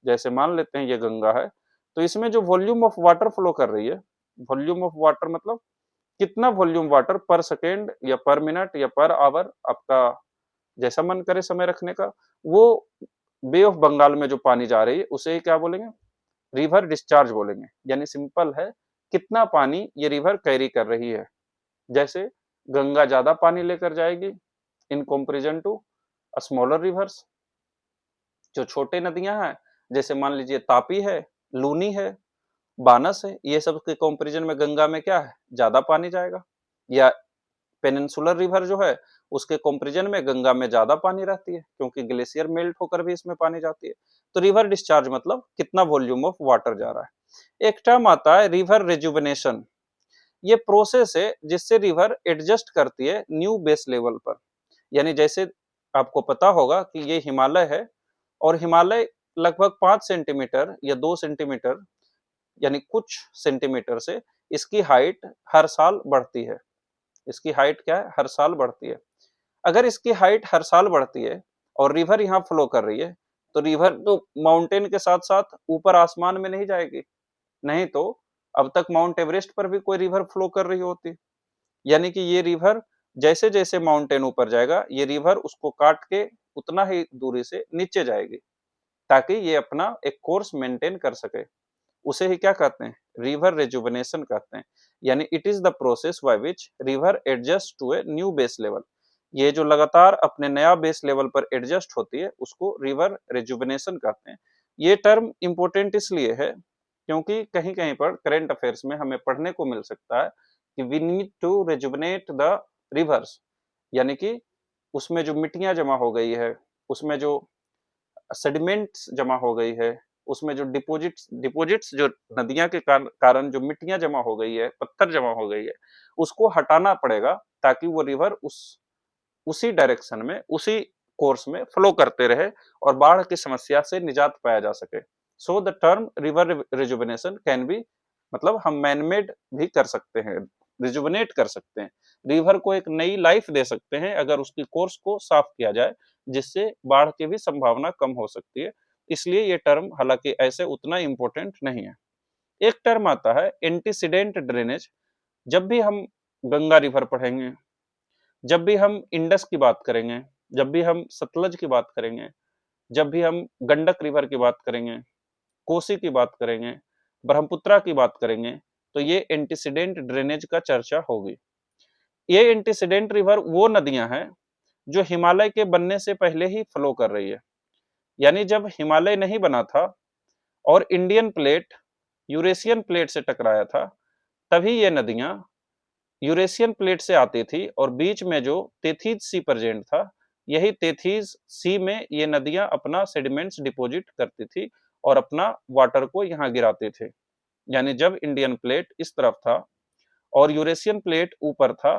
जैसे मान लेते हैं ये गंगा है, तो इसमें जो वॉल्यूम ऑफ वाटर फ्लो कर रही है, वॉल्यूम ऑफ वाटर मतलब कितना वॉल्यूम वाटर पर सेकेंड या पर मिनट या पर आवर, आपका जैसा मन करे समय रखने का, वो बे ऑफ बंगाल में जो पानी जा रही है उसे ही क्या बोलेंगे, रिवर डिस्चार्ज बोलेंगे। यानी सिंपल है, कितना पानी ये रिवर कैरी कर रही है। जैसे गंगा ज्यादा पानी लेकर जाएगी in comparison to smaller rivers. जो छोटे नदियां हैं, जैसे मान लीजिए तापी है, लूनी है, बानस है, ये सब के कंपैरिजन में गंगा में क्या है, ज्यादा पानी जाएगा। या पेनिनसुलर रिवर जो है, उसके कंपैरिजन में गंगा में ज्यादा पानी रहती है, क्योंकि ग्लेशियर मेल्ट होकर भी इसमें पानी जाती है। तो रिवर डिस्चार्ज मतलब कितना वॉल्यूम ऑफ वाटर जा रहा है। एक टर्म आता है रिवर रेजुवेनेशन। ये प्रोसेस है जिससे रिवर एडजस्ट करती है न्यू बेस लेवल पर। यानी जैसे आपको पता होगा कि ये हिमालय है, और हिमालय लगभग 5 सेंटीमीटर या 2 सेंटीमीटर, यानी कुछ सेंटीमीटर से इसकी हाइट हर साल बढ़ती है। इसकी हाइट क्या है, हर साल बढ़ती है। अगर इसकी हाइट हर साल बढ़ती है और रिवर यहाँ फ्लो कर रही है, तो रिवर तो माउंटेन के साथ साथ ऊपर आसमान में नहीं जाएगी, नहीं तो अब तक माउंट एवरेस्ट पर भी कोई रिवर फ्लो कर रही होती। यानी कि ये रिवर जैसे जैसे माउंटेन ऊपर जाएगा, ये रिवर उसको काट के उतना ही दूरी से नीचे जाएगी, ताकि ये अपना एक कोर्स मेंटेन कर सके। उसे ही क्या कहते हैं, रिवर रेजुवेनेशन कहते हैं। यानी it is the process by which river adjust to a new base level. ये जो लगातार अपने नया बेस लेवल पर एडजस्ट होती है, उसको रिवर रेजुवेनेशन कहते हैं। ये टर्म इंपॉर्टेंट इसलिए है क्योंकि कहीं कहीं पर करंट अफेयर्स में हमें पढ़ने को मिल सकता है कि we need to rejuvenate the rivers. यानी कि उसमें जो मिट्टियां जमा हो गई है, उसमें जो सेडिमेंट्स जमा हो गई है, उसमें जो डिपोजिट्स डिपोजिट्स जो नदियां के कारण जो मिट्टियां जमा हो गई है, पत्थर जमा हो गई है, उसको हटाना पड़ेगा, ताकि वो रिवर उसी डायरेक्शन में, उसी कोर्स में फ्लो करते रहे और बाढ़ की समस्या से निजात पाया जा सके। So the term river rejuvenation can be, मतलब हम मैनमेड भी कर सकते हैं, रिजुवेनेट कर सकते हैं, रिवर को एक नई लाइफ दे सकते हैं अगर उसकी कोर्स को साफ किया जाए, जिससे बाढ़ की भी संभावना कम हो सकती है। इसलिए ये टर्म हालांकि ऐसे उतना इंपॉर्टेंट नहीं है। एक टर्म आता है एंटीसीडेंट ड्रेनेज। जब भी हम गंगा रिवर पढ़ेंगे, जब भी हम इंडस की बात करेंगे, जब भी हम सतलज की बात करेंगे, जब भी हम गंडक रिवर की बात करेंगे, कोसी की बात करेंगे, ब्रह्मपुत्रा की बात करेंगे, तो ये एंटीसीडेंट ड्रेनेज का चर्चा होगी। ये एंटीसीडेंट रिवर वो नदियां हैं जो हिमालय के बनने से पहले ही फ्लो कर रही है। यानी जब हिमालय नहीं बना था और इंडियन प्लेट यूरेशियन प्लेट से टकराया था, तभी ये नदियां यूरेशियन प्लेट से आती थी, और बीच में जो तेथीज सी प्रेजेंट था, यही तेथीज सी में ये नदियां अपना सेडिमेंट्स डिपॉजिट करती थी और अपना वाटर को यहाँ गिराते थे। यानी जब इंडियन प्लेट इस तरफ था और यूरेशियन प्लेट ऊपर था,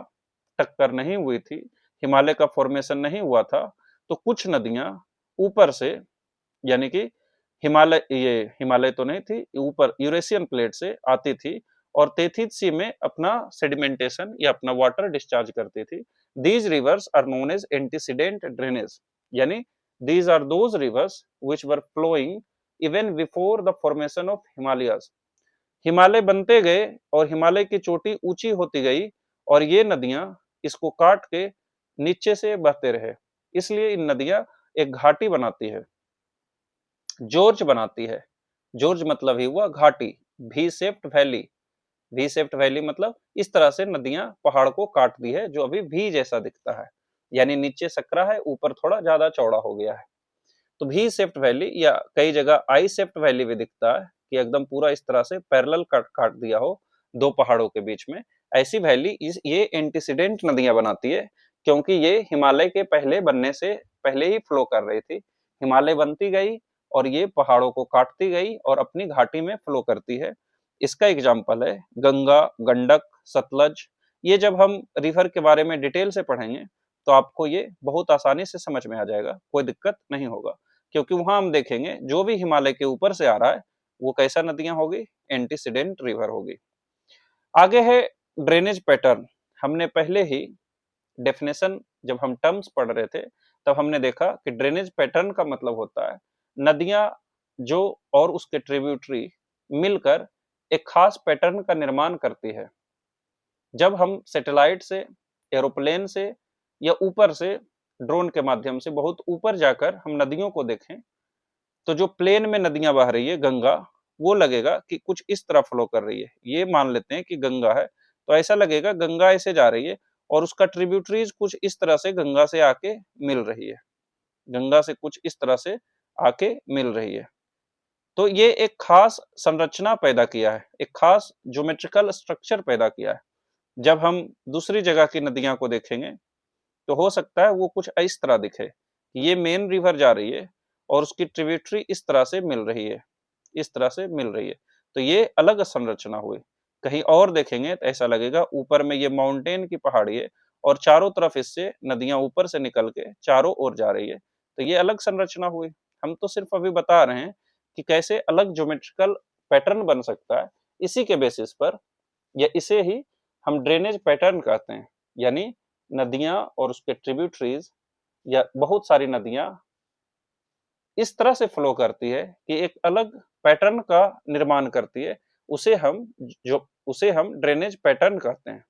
टक्कर नहीं हुई थी, हिमालय का फॉर्मेशन नहीं हुआ था, तो कुछ नदियां ऊपर से, यानी कि हिमालय तो नहीं थी, ऊपर यूरेशियन प्लेट से आती थी और तेथिस सी में अपना सेडिमेंटेशन या अपना वाटर डिस्चार्ज करती थी। These rivers are known as antecedent drainage. यानी these are those rivers which were flowing even before the formation of Himalayas. Himalaya बनते गए और हिमालय की चोटी ऊंची होती गई, और ये नदियां इसको काट के नीचे से बहते रहे, इसलिए इन नदियां एक घाटी बनाती है, जॉर्ज बनाती है। जॉर्ज मतलब ही हुआ घाटी, भी shaped valley. V shaped valley मतलब इस तरह से नदियां पहाड़ को काटती है, जो अभी वी जैसा दिखता है, यानी नीचे सकरा है, ऊपर थोड़ा ज्यादा चौड़ा हो गया है। तो वी शेप्ड वैली, या कई जगह आई शेप्ड वैली भी दिखता है कि एकदम पूरा इस तरह से पैरेलल काट काट दिया हो दो पहाड़ों के बीच में। ऐसी वैली ये एंटीसीडेंट नदियां बनाती है, क्योंकि ये हिमालय के पहले बनने से पहले ही फ्लो कर रही थी। हिमालय बनती गई और ये पहाड़ों को काटती गई और अपनी घाटी में फ्लो करती है। इसका एग्जाम्पल है गंगा, गंडक, सतलज। ये जब हम रिवर के बारे में डिटेल से पढ़ेंगे तो आपको ये बहुत आसानी से समझ में आ जाएगा, कोई दिक्कत नहीं होगा, क्योंकि वहां हम देखेंगे जो भी हिमालय के ऊपर से आ रहा है वो कैसा नदियां होगी, एंटीसीडेंट रिवर होगी। आगे है ड्रेनेज पैटर्न। हमने पहले ही डेफिनेशन, जब हम टर्म्स पढ़ रहे थे तब हमने देखा कि ड्रेनेज पैटर्न का मतलब होता है नदियां जो और उसके ट्रिब्यूटरी मिलकर एक खास पैटर्न का निर्माण करती है। जब हम सैटेलाइट से, एरोप्लेन से या ऊपर से ड्रोन के माध्यम से बहुत ऊपर जाकर हम नदियों को देखें, तो जो प्लेन में नदियां बह रही है गंगा, वो लगेगा कि कुछ इस तरह फ्लो कर रही है। ये मान लेते हैं कि गंगा है, तो ऐसा लगेगा गंगा ऐसे जा रही है और उसका ट्रिब्यूटरीज कुछ इस तरह से गंगा से आके मिल रही है, गंगा से कुछ इस तरह से आके मिल रही है। तो ये एक खास संरचना पैदा किया है, एक खास ज्योमेट्रिकल स्ट्रक्चर पैदा किया है। जब हम दूसरी जगह की नदियां को देखेंगे तो हो सकता है वो कुछ इस तरह दिखे, ये मेन रिवर जा रही है और उसकी ट्रिब्यूटरी इस तरह से मिल रही है, इस तरह से मिल रही है, तो ये अलग संरचना हुई। कहीं और देखेंगे तो ऐसा लगेगा ऊपर में ये माउंटेन की पहाड़ी है और चारों तरफ इससे नदियां ऊपर से निकल के चारों ओर जा रही है, तो ये अलग संरचना हुई। हम तो सिर्फ अभी बता रहे हैं कि कैसे अलग ज्योमेट्रिकल पैटर्न बन सकता है, इसी के बेसिस पर, या इसे ही हम ड्रेनेज पैटर्न कहते हैं। यानी नदियां और उसके ट्रिब्यूटरीज या बहुत सारी नदियां इस तरह से फ्लो करती है कि एक अलग पैटर्न का निर्माण करती है, उसे हम जो उसे हम ड्रेनेज पैटर्न कहते हैं।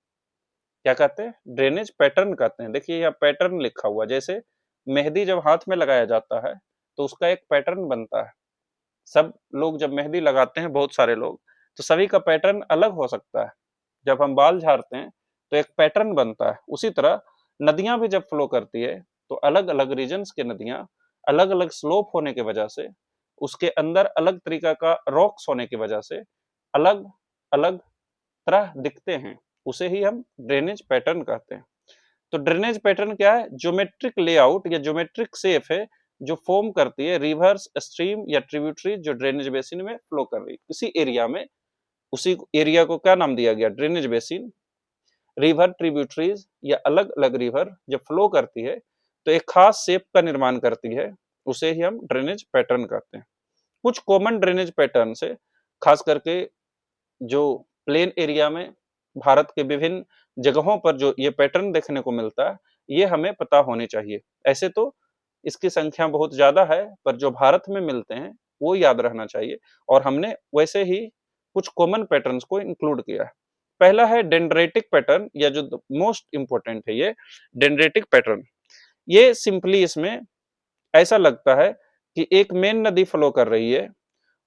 क्या कहते हैं? ड्रेनेज पैटर्न कहते हैं। देखिए यहाँ पैटर्न लिखा हुआ, जैसे मेहंदी जब हाथ में लगाया जाता है तो उसका एक पैटर्न बनता है। सब लोग जब मेहंदी लगाते हैं, बहुत सारे लोग, तो सभी का पैटर्न अलग हो सकता है। जब हम बाल झाड़ते हैं तो एक पैटर्न बनता है। उसी तरह नदियां भी जब फ्लो करती है तो अलग अलग रीजन्स के नदियां अलग अलग स्लोप होने की वजह से, उसके अंदर अलग तरीका का रॉक्स होने की वजह से अलग अलग तरह दिखते हैं, उसे ही हम ड्रेनेज पैटर्न कहते हैं। तो ड्रेनेज पैटर्न क्या है? ज्योमेट्रिक लेआउट या ज्योमेट्रिक शेप है जो फॉर्म करती है रिवर्स, स्ट्रीम या ट्रिब्यूटरी जो ड्रेनेज बेसिन में फ्लो कर रही है। उसी एरिया में, उसी एरिया को क्या नाम दिया गया? Drainage basin. रिवर ट्रिब्यूटरीज या अलग अलग रिवर जब फ्लो करती है तो एक खास शेप का निर्माण करती है, उसे ही हम ड्रेनेज पैटर्न कहते हैं। कुछ कॉमन ड्रेनेज पैटर्न से, खास करके जो प्लेन एरिया में भारत के विभिन्न जगहों पर जो ये पैटर्न देखने को मिलता है, ये हमें पता होने चाहिए। ऐसे तो इसकी संख्या बहुत ज्यादा है, पर जो भारत में मिलते हैं वो याद रहना चाहिए, और हमने वैसे ही कुछ कॉमन पैटर्न्स को इंक्लूड किया है। पहला है डेंड्रेटिक पैटर्न, या जो मोस्ट इंपॉर्टेंट है, ये डेंड्रेटिक पैटर्न। ये सिंपली इसमें ऐसा लगता है कि एक मेन नदी फ्लो कर रही है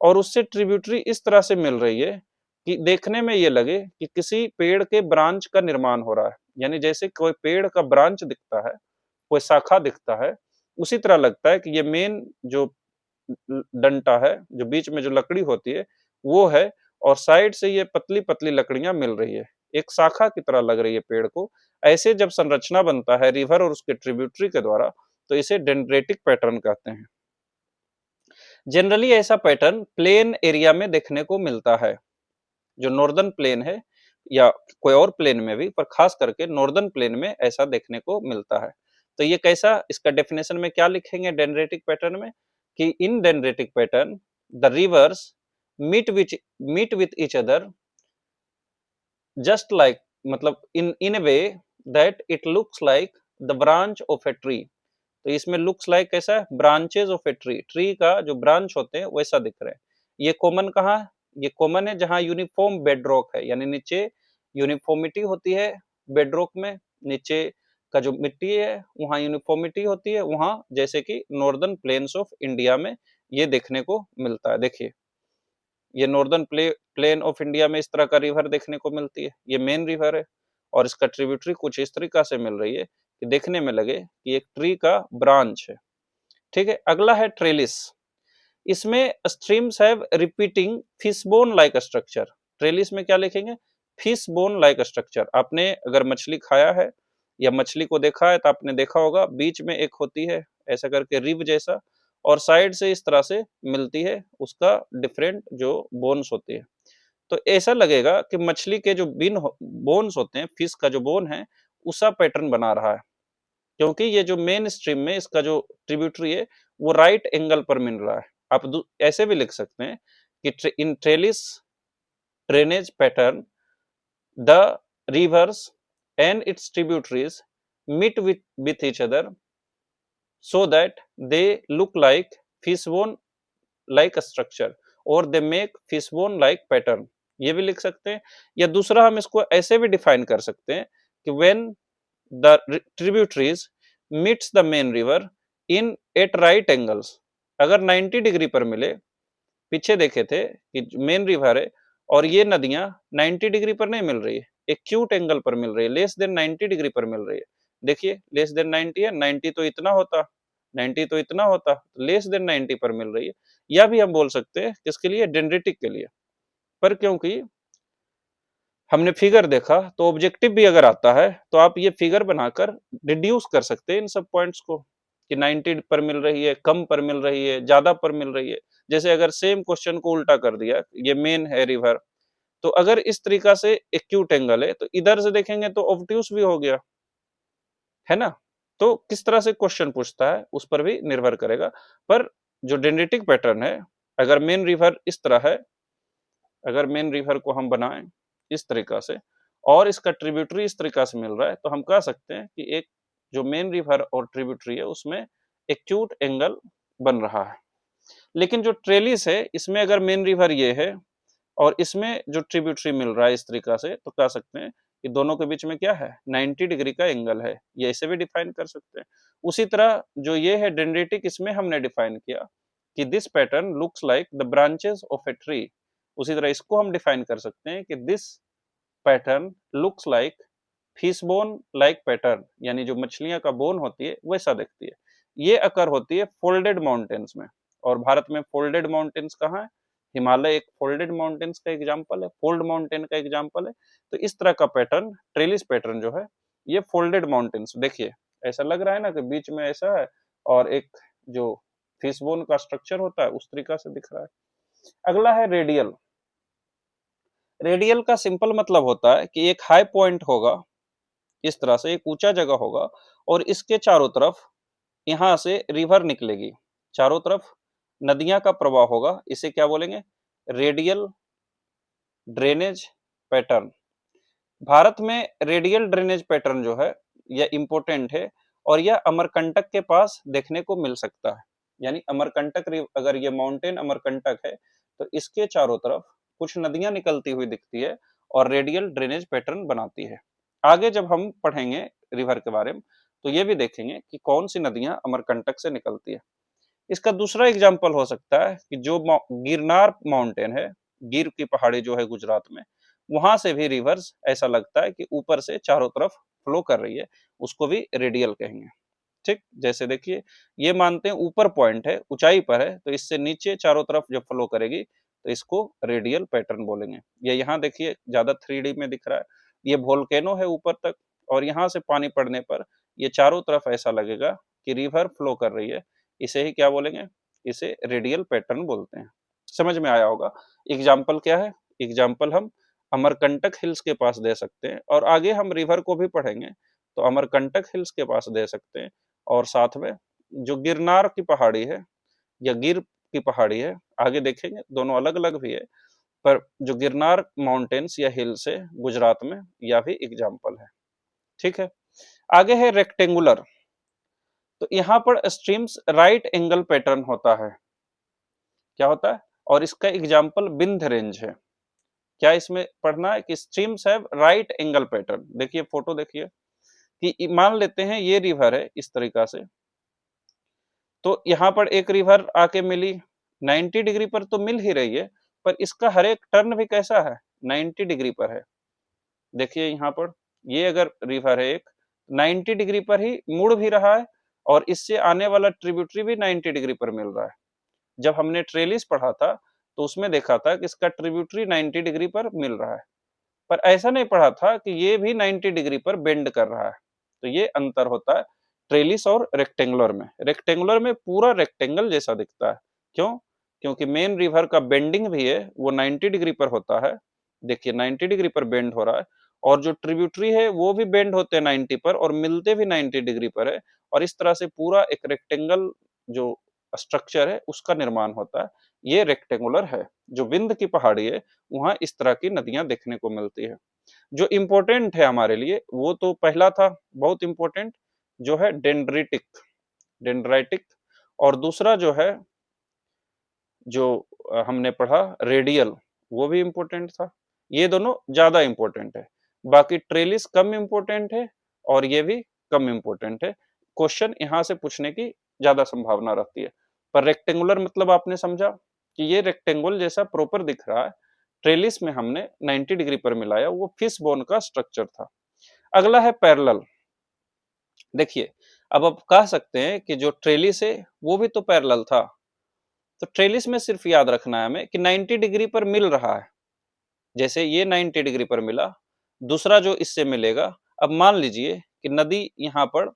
और उससे ट्रिब्यूटरी इस तरह से मिल रही है कि देखने में ये लगे कि किसी पेड़ के ब्रांच का निर्माण हो रहा है। यानी जैसे कोई पेड़ का ब्रांच दिखता है, कोई शाखा दिखता है, उसी तरह लगता है कि ये मेन जो डंटा है, जो बीच में जो लकड़ी होती है, वो है, और साइड से ये पतली पतली लकड़ियां मिल रही है, एक शाखा की तरह लग रही है पेड़ को। ऐसे जब संरचना बनता है रिवर और उसके ट्रिब्यूटरी के द्वारा, तो इसे डेंड्रेटिक पैटर्न कहते हैं। जनरली ऐसा पैटर्न प्लेन एरिया में देखने को मिलता है, जो नॉर्दर्न प्लेन है या कोई और प्लेन में भी, पर खास करके नॉर्दर्न प्लेन में ऐसा देखने को मिलता है। तो ये कैसा, इसका डेफिनेशन में क्या लिखेंगे डेंड्रेटिक पैटर्न में, कि in dendritic pattern the rivers meet with each other just like, मतलब in a way that it looks like the branch of a tree. तो इसमें लुक्स लाइक कैसा है? Branches of a tree, tree का जो ब्रांच होते हैं वैसा दिख रहे हैं। ये कॉमन कहाँ है? ये कॉमन है जहां यूनिफॉर्म बेडरॉक है, यानी नीचे यूनिफॉर्मिटी होती है बेडरॉक में, नीचे का जो मिट्टी है वहां यूनिफॉर्मिटी होती है, वहां जैसे कि नॉर्दर्न प्लेन्स ऑफ इंडिया में ये देखने को मिलता है। देखिए ये नॉर्दर्न प्लेन ऑफ इंडिया में इस तरह का रिवर देखने को मिलती है, ये मेन रिवर है और इसका ट्रिब्यूटरी कुछ इस तरीका से मिल रही है कि देखने में लगे कि एक ट्री का ब्रांच है। ठीक है, अगला है ट्रेलिस। इसमें streams have repeating fishbone like structure. Trellis में क्या लिखेंगे? Fishbone like structure. आपने अगर मछली खाया है या मछली को देखा है तो आपने देखा होगा बीच में एक होती है ऐसा करके रिब जैसा, और साइड से इस तरह से मिलती है उसका डिफरेंट जो बोन्स होती है। तो ऐसा लगेगा कि मछली के जो बोन्स होते हैं, फिश का जो बोन है, उसा पैटर्न बना रहा है, क्योंकि ये जो मेन स्ट्रीम में इसका जो ट्रिब्यूटरी है वो राइट एंगल पर मिल रहा है। आप ऐसे भी लिख सकते हैं कि in trellis drainage pattern the rivers and its tributaries meet with each other so that they look like fishbone like structure और they make fishbone like pattern, ये भी लिख सकते हैं। या दूसरा हम इसको ऐसे भी डिफाइन कर सकते हैं कि when the tributaries meets the main river in at right angles, अगर 90 डिग्री पर मिले, पीछे देखे थे कि मेन रिवर है और ये नदियां 90 डिग्री पर नहीं मिल रही है, एक्यूट एंगल पर मिल रही है, लेस देन 90 डिग्री पर मिल रही है। देखिए लेस देन 90 है, 90 तो इतना होता, 90 तो इतना होता, लेस देन 90 पर मिल रही है। या भी हम बोल सकते हैं किसके लिए, डेंड्रिटिक के लिए। पर क्योंकि हमने फिगर देखा तो ऑब्जेक्टिव भी अगर आता है तो आप ये फिगर बनाकर रिड्यूस कर सकते हैं इन सब पॉइंट्स को कि 90 पर मिल रही है, कम पर मिल रही है, ज्यादा पर मिल रही है। जैसे अगर सेम क्वेश्चन को उल्टा कर दिया, ये मेन है रिवर, तो अगर इस तरीका से एक्यूट एंगल है तो इधर से देखेंगे तो ऑब्ट्यूस भी हो गया, है ना। तो किस तरह से क्वेश्चन पूछता है उस पर भी निर्भर करेगा। पर जो डेंड्रिटिक पैटर्न है, अगर मेन रिवर इस तरह है, अगर मेन रिवर को हम बनाएं इस तरीका से और इसका ट्रिब्यूटरी इस तरीका से मिल रहा है, तो हम कह सकते हैं कि एक जो मेन रिवर और ट्रिब्यूटरी है उसमें एक्यूट एंगल बन रहा है। लेकिन जो ट्रेलिस है इसमें अगर मेन रिवर ये है और इसमें जो ट्रिब्यूटरी मिल रहा है इस तरीका से, तो कह सकते हैं कि दोनों के बीच में क्या है, 90 डिग्री का एंगल है। ये ऐसे भी डिफाइन कर सकते हैं। उसी तरह जो ये है डेंड्रिटिक, इसमें हमने डिफाइन किया कि this pattern looks like the branches of a tree. उसी तरह इसको हम डिफाइन कर सकते हैं कि this pattern looks like fish bone like pattern, यानी जो मछलियां का बोन होती है वैसा दिखती है। ये अकर होती है फोल्डेड माउंटेन्स में, और भारत में फोल्डेड माउंटेन्स कहाँ है, हिमालय एक फोल्डेड माउंटेन्स का एग्जांपल है, फोल्ड माउंटेन का एग्जांपल है। तो इस तरह का पैटर्न, ट्रेलिस पैटर्न जो है ये फोल्डेड माउंटेन्स, देखिए ऐसा लग रहा है ना कि बीच में ऐसा है और एक जो फिश बोन का स्ट्रक्चर होता है उस तरीका से दिख रहा है। अगला है रेडियल। रेडियल का सिंपल मतलब होता है कि एक हाई पॉइंट होगा, इस तरह से एक ऊंचा जगह होगा और इसके चारों तरफ यहां से रिवर निकलेगी, चारों तरफ नदियां का प्रवाह होगा, इसे क्या बोलेंगे, रेडियल ड्रेनेज पैटर्न। भारत में रेडियल ड्रेनेज पैटर्न जो है यह इंपॉर्टेंट है और यह अमरकंटक के पास देखने को मिल सकता है। यानी अमरकंटक, अगर ये माउंटेन अमरकंटक है तो इसके चारों तरफ कुछ नदियां निकलती हुई दिखती है और रेडियल ड्रेनेज पैटर्न बनाती है। आगे जब हम पढ़ेंगे रिवर के बारे में तो ये भी देखेंगे कि कौन सी नदियां अमरकंटक से निकलती है। इसका दूसरा एग्जाम्पल हो सकता है कि जो गिरनार माउंटेन है, गिर की पहाड़ी जो है गुजरात में, वहां से भी रिवर्स ऐसा लगता है कि ऊपर से चारों तरफ फ्लो कर रही है, उसको भी रेडियल कहेंगे। ठीक, जैसे देखिए ये मानते हैं ऊपर पॉइंट है, ऊंचाई पर है, तो इससे नीचे चारों तरफ जब फ्लो करेगी तो इसको रेडियल पैटर्न बोलेंगे। ये यहाँ देखिए ज्यादा 3D में दिख रहा है, ये वोल्केनो है ऊपर तक और यहाँ से पानी पड़ने पर ये चारों तरफ ऐसा लगेगा कि रिवर फ्लो कर रही है, इसे ही क्या बोलेंगे, इसे रेडियल पैटर्न बोलते हैं। समझ में आया होगा। एग्जाम्पल क्या है, एग्जाम्पल हम अमरकंटक हिल्स के पास दे सकते हैं और आगे हम रिवर को भी पढ़ेंगे तो अमरकंटक हिल्स के पास दे सकते हैं, और साथ में जो गिरनार की पहाड़ी है या गिर की पहाड़ी है, आगे देखेंगे दोनों अलग अलग भी है, पर जो गिरनार माउंटेन्स या हिल्स है गुजरात में, यह भी एग्जाम्पल है। ठीक है, आगे है रेक्टेंगुलर। तो यहाँ पर स्ट्रीम्स राइट एंगल पैटर्न होता है, क्या होता है, और इसका एग्जाम्पल बिंद रेंज है। क्या इसमें पढ़ना है कि streams have right angle pattern. देखिए फोटो देखिए कि मान लेते हैं ये रिवर है इस तरीका से, तो यहाँ पर एक रिवर आके मिली 90 डिग्री पर तो मिल ही रही है, पर इसका हर एक टर्न भी कैसा है, 90 डिग्री पर है। देखिए यहाँ पर ये अगर रिवर है एक 90 डिग्री पर ही मुड़ भी रहा है और इससे आने वाला ट्रिब्यूटरी भी 90 डिग्री पर मिल रहा है। जब हमने ट्रेलिस पढ़ा था तो उसमें देखा था कि इसका ट्रिब्यूटरी 90 डिग्री पर मिल रहा है, पर ऐसा नहीं पढ़ा था कि ये भी 90 डिग्री पर बेंड कर रहा है। तो ये अंतर होता है ट्रेलिस और रेक्टेंगुलर में। रेक्टेंगुलर में पूरा रेक्टेंगल जैसा दिखता है, क्यों, क्योंकि मेन रिवर का बेंडिंग भी है वो 90 डिग्री पर होता है। देखिए 90 डिग्री पर बेंड हो रहा है और जो ट्रिब्यूटरी है वो भी बेंड होते हैं 90 पर और मिलते भी 90 डिग्री पर है, और इस तरह से पूरा एक रेक्टेंगल जो स्ट्रक्चर है उसका निर्माण होता है। ये रेक्टेंगुलर है। जो विंध्य की पहाड़ी है वहां इस तरह की नदियां देखने को मिलती है। जो इम्पोर्टेंट है हमारे लिए वो तो पहला था बहुत इम्पोर्टेंट, जो है डेंड्रिटिक। डेंड्राइटिक, और दूसरा जो है जो हमने पढ़ा रेडियल, वो भी इंपॉर्टेंट था। ये दोनों ज्यादा इंपॉर्टेंट है, बाकी ट्रेलिस कम इंपॉर्टेंट है और ये भी कम इंपॉर्टेंट है। क्वेश्चन यहाँ से पूछने की ज्यादा संभावना रहती है। पर रेक्टेंगुलर मतलब आपने समझा कि ये रेक्टेंगल जैसा प्रॉपर दिख रहा है, ट्रेलिस में हमने 90 डिग्री पर मिलाया, वो फिश बोन का स्ट्रक्चर था। अगला है पैरेलल। देखिए, अब आप कह सकते हैं कि जो ट्रेलिस है वो भी तो पैरेलल था, तो ट्रेलिस में सिर्फ याद रखना है हमें कि 90 डिग्री पर मिल रहा है। जैसे ये 90 डिग्री पर मिला, दूसरा जो इससे मिलेगा, अब मान लीजिए कि नदी यहाँ पर,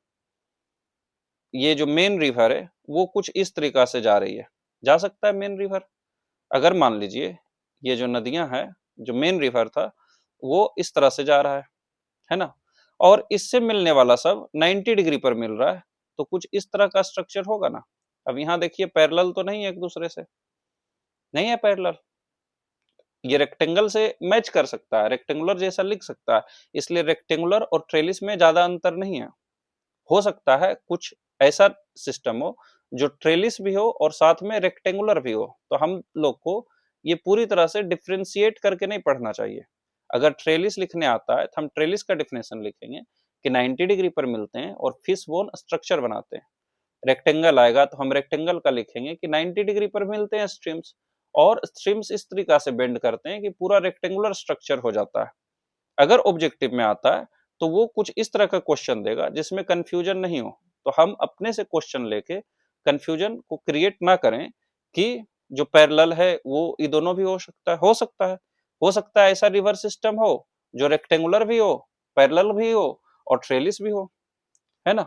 ये जो मेन रिवर है वो कुछ इस तरीका से जा रही है, जा सकता है मेन रिवर। अगर मान लीजिए ये जो नदियां हैं, जो मेन रिवर था वो इस तरह से जा रहा है ना, और इससे मिलने वाला सब 90 डिग्री पर मिल रहा है, तो कुछ इस तरह का स्ट्रक्चर होगा ना। अब यहाँ देखिए पैरेलल तो नहीं है, एक दूसरे से नहीं है पैरेलल, ये रेक्टेंगल से मैच कर सकता है, रेक्टेंगुलर जैसा लिख सकता है, इसलिए रेक्टेंगुलर और ट्रेलिस में ज्यादा अंतर नहीं है। हो सकता है कुछ ऐसा सिस्टम हो जो ट्रेलिस भी हो और साथ में रेक्टेंगुलर भी हो, तो हम लोग को ये पूरी तरह से डिफ्रेंशिएट करके नहीं पढ़ना चाहिए। अगर ट्रेलिस लिखने आता है तो हम ट्रेलिस का डिफिनेशन लिखेंगे कि 90 डिग्री पर मिलते हैं और फिश बोन स्ट्रक्चर बनाते हैं। रेक्टेंगल आएगा तो हम रेक्टेंगल का लिखेंगे कि 90 डिग्री पर मिलते हैं स्ट्रीम्स, और स्ट्रीम्स इस तरीका से बेंड करते हैं कि पूरा रेक्टेंगुलर स्ट्रक्चर हो जाता है। अगर ऑब्जेक्टिव में आता है तो वो कुछ इस तरह का क्वेश्चन देगा जिसमें कंफ्यूजन नहीं हो, तो हम अपने से क्वेश्चन लेके कंफ्यूजन को क्रिएट ना करें कि जो पैरेलल है वो ये दोनों भी हो सकता है, हो सकता है ऐसा रिवर सिस्टम हो जो रेक्टेंगुलर भी हो, पैरेलल भी हो और ट्रेलिस भी हो, है ना।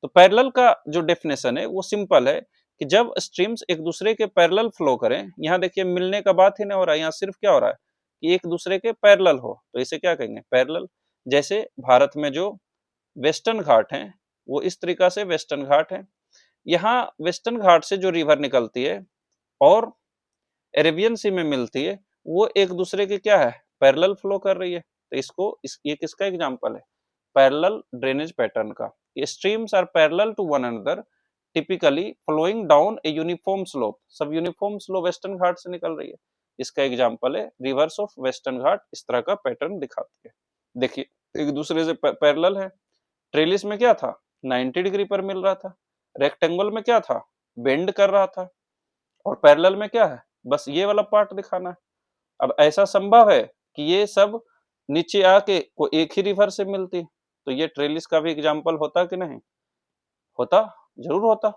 तो पैरेलल का जो डेफिनेशन है वो सिंपल है कि जब स्ट्रीम्स एक दूसरे के पैरेलल फ्लो करें, यहाँ देखिए मिलने का बात ही नहीं हो रहा है, यहाँ सिर्फ क्या हो रहा है कि एक दूसरे के पैरेलल हो, तो इसे क्या कहेंगे पैरेलल। जैसे भारत में जो वेस्टर्न घाट हैं वो इस तरीका से वेस्टर्न घाट है, यहाँ वेस्टर्न घाट से जो रिवर निकलती है और अरेबियन सी में मिलती है, वो एक दूसरे के क्या है पैरेलल फ्लो कर रही है, तो ये किसका एग्जांपल है पैरेलल ड्रेनेज पैटर्न का। Streams are parallel to one another typically flowing down a uniform slope, सब यूनिफॉर्म स्लोप वेस्टर्न घाट से निकल रही है, इसका एग्जांपल है रिवर्स ऑफ वेस्टर्न घाट, इस तरह का पैटर्न दिखाती है। देखिए एक दूसरे से पैरेलल है, ट्रेलिस में क्या था 90 डिग्री पर मिल रहा था, रेक्टेंगल में क्या था बेंड कर रहा था, और पैरेलल में क्या है बस ये वाला पार्ट दिखाना है। अब ऐसा संभव है कि ये सब नीचे आके को एक ही रिवर से मिलती, तो ये ट्रेलिस का भी एग्जांपल होता कि नहीं होता, जरूर होता।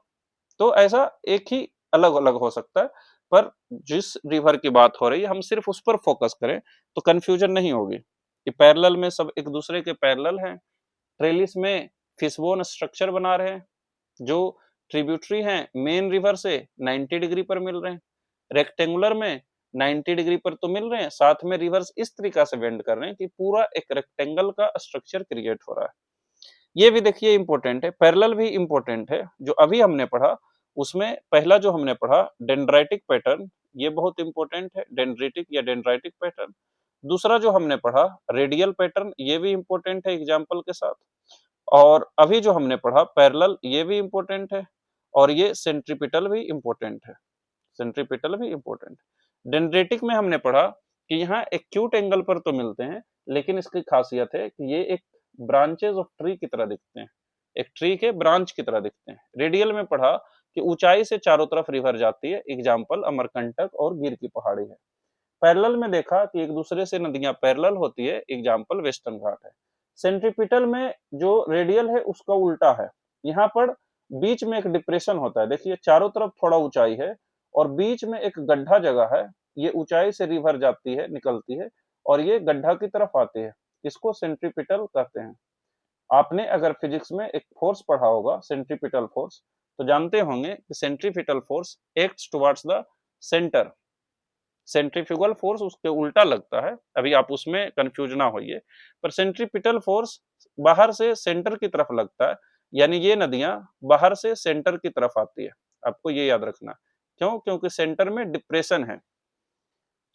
तो ऐसा एक ही अलग अलग हो सकता है, पर जिस रिवर की बात हो रही है हम सिर्फ उस पर फोकस करें तो कंफ्यूजन नहीं होगी कि पैरेलल में सब एक दूसरे के पैरेलल हैं, ट्रेलिस में फिशबोन स्ट्रक्चर बना रहे हैं, जो ट्रिब्यूटरी हैं मेन रिवर से 90 डिग्री पर मिल रहे हैं, रेक्टेंगुलर में 90 डिग्री पर तो मिल रहे हैं, साथ में रिवर्स इस तरीका से बेंड कर रहे हैं कि पूरा एक रेक्टेंगल का स्ट्रक्चर क्रिएट हो रहा है। ये भी देखिए इंपॉर्टेंट है, पैरेलल भी इंपॉर्टेंट है। जो अभी हमने पढ़ा उसमें पहला जो हमने पढ़ा डेंड्राइटिक पैटर्न, ये बहुत इंपॉर्टेंट है, डेंड्रिटिक या डेंड्राइटिक पैटर्न। दूसरा जो हमने पढ़ा रेडियल पैटर्न, ये भी इंपॉर्टेंट है एग्जाम्पल के साथ। और अभी जो हमने पढ़ा पैरेलल, ये भी इंपॉर्टेंट है, और ये सेंट्रीपिटल भी इंपॉर्टेंट है, सेंट्रीपिटल भी इंपॉर्टेंट। डेंड्रेटिक में हमने पढ़ा कि यहाँ एक्यूट एंगल पर तो मिलते हैं, लेकिन इसकी खासियत है कि ये एक ब्रांचेस ऑफ ट्री की तरह दिखते हैं, एक ट्री के ब्रांच की तरह दिखते हैं। रेडियल में पढ़ा कि ऊंचाई से चारों तरफ रिवर जाती है, एग्जाम्पल अमरकंटक और गिर की पहाड़ी है। पैरेलल में देखा कि एक दूसरे से नदियां पैरेलल होती है, एग्जाम्पल वेस्टर्न घाट है। सेंट्रीपिटल में जो रेडियल है उसका उल्टा है, यहाँ पर बीच में एक डिप्रेशन होता है, देखिए चारों तरफ थोड़ा ऊंचाई है और बीच में एक गड्ढा जगह है, ये ऊंचाई से रिवर जाती है निकलती है और ये गड्ढा की तरफ आती है, इसको सेंट्रीपिटल कहते हैं। आपने अगर फिजिक्स में एक फोर्स पढ़ा होगा सेंट्रीपिटल फोर्स, तो जानते होंगे कि centripetal force acts towards the centre, centrifugal force उसके उल्टा लगता है, अभी आप उसमें कंफ्यूज ना होइए। पर सेंट्रीपिटल फोर्स बाहर से सेंटर की तरफ लगता है, यानी ये नदियां बाहर से सेंटर की तरफ आती है, आपको ये याद रखना। क्यों? क्योंकि सेंटर में डिप्रेशन है।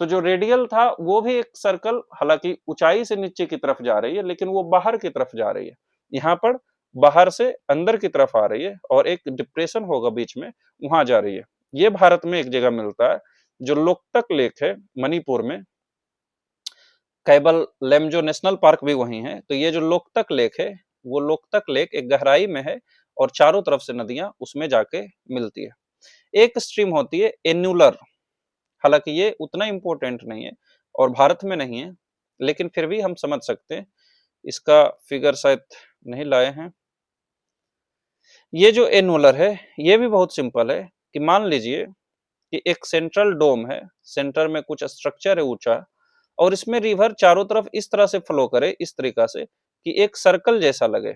तो जो रेडियल था वो भी एक सर्कल, हालांकि ऊंचाई से नीचे की तरफ जा रही है लेकिन वो बाहर की तरफ जा रही है, यहाँ पर बाहर से अंदर की तरफ आ रही है और एक डिप्रेशन होगा बीच में, वहां जा रही है। ये भारत में एक जगह मिलता है, जो लोकतक लेक है मणिपुर में, कैबल लेमजो नेशनल पार्क भी वहीं है। तो ये जो लोकतक लेक है, वो लोकतक लेक एक गहराई में है और चारों तरफ से नदियां उसमें जाके मिलती है। एक स्ट्रीम होती है एन्यूलर, हालांकि ये उतना इंपॉर्टेंट नहीं है और भारत में नहीं है, लेकिन फिर भी हम समझ सकते हैं। इसका फिगर शायद नहीं लाए हैं। ये जो एन्यूलर है, ये भी बहुत सिंपल है कि मान लीजिए कि एक सेंट्रल डोम है, सेंटर में कुछ स्ट्रक्चर है ऊंचा, और इसमें रिवर चारों तरफ इस तरह से फ्लो करे, इस तरीका से कि एक सर्कल जैसा लगे।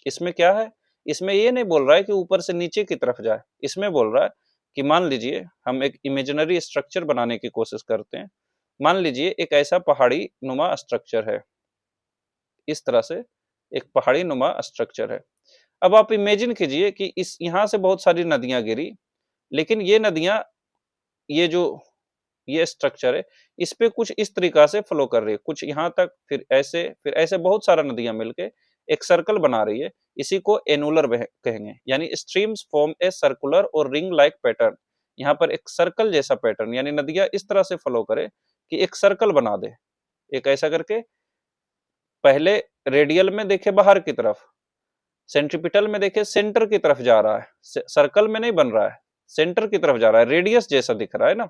इसमें क्या है, इसमें ये नहीं बोल रहा है कि ऊपर से नीचे की तरफ जाए, इसमें बोल रहा है कि मान लीजिए हम एक इमेजिनरी स्ट्रक्चर बनाने की कोशिश करते हैं। मान लीजिए एक ऐसा पहाड़ी नुमा स्ट्रक्चर है, इस तरह से एक पहाड़ी नुमा स्ट्रक्चर है। अब आप इमेजिन कीजिए कि इस यहां से बहुत सारी नदियां गिरी, लेकिन ये नदियां, ये जो ये स्ट्रक्चर है, इस पे कुछ इस तरीका से फ्लो कर रही है, कुछ यहाँ तक, फिर ऐसे बहुत सारा नदियां मिलके एक सर्कल बना रही है। इसी को एनुलर कहेंगे, यानी स्ट्रीम्स फॉर्म ए सर्कुलर और रिंग लाइक पैटर्न। यहाँ पर एक सर्कल जैसा पैटर्न, यानी नदियां इस तरह से फ्लो करे कि एक सर्कल बना दे, एक ऐसा करके। पहले रेडियल में देखे बाहर की तरफ, सेंट्रिपिटल में देखे सेंटर की तरफ जा रहा है, सर्कल में नहीं बन रहा है, सेंटर की तरफ जा रहा है, रेडियस जैसा दिख रहा है ना।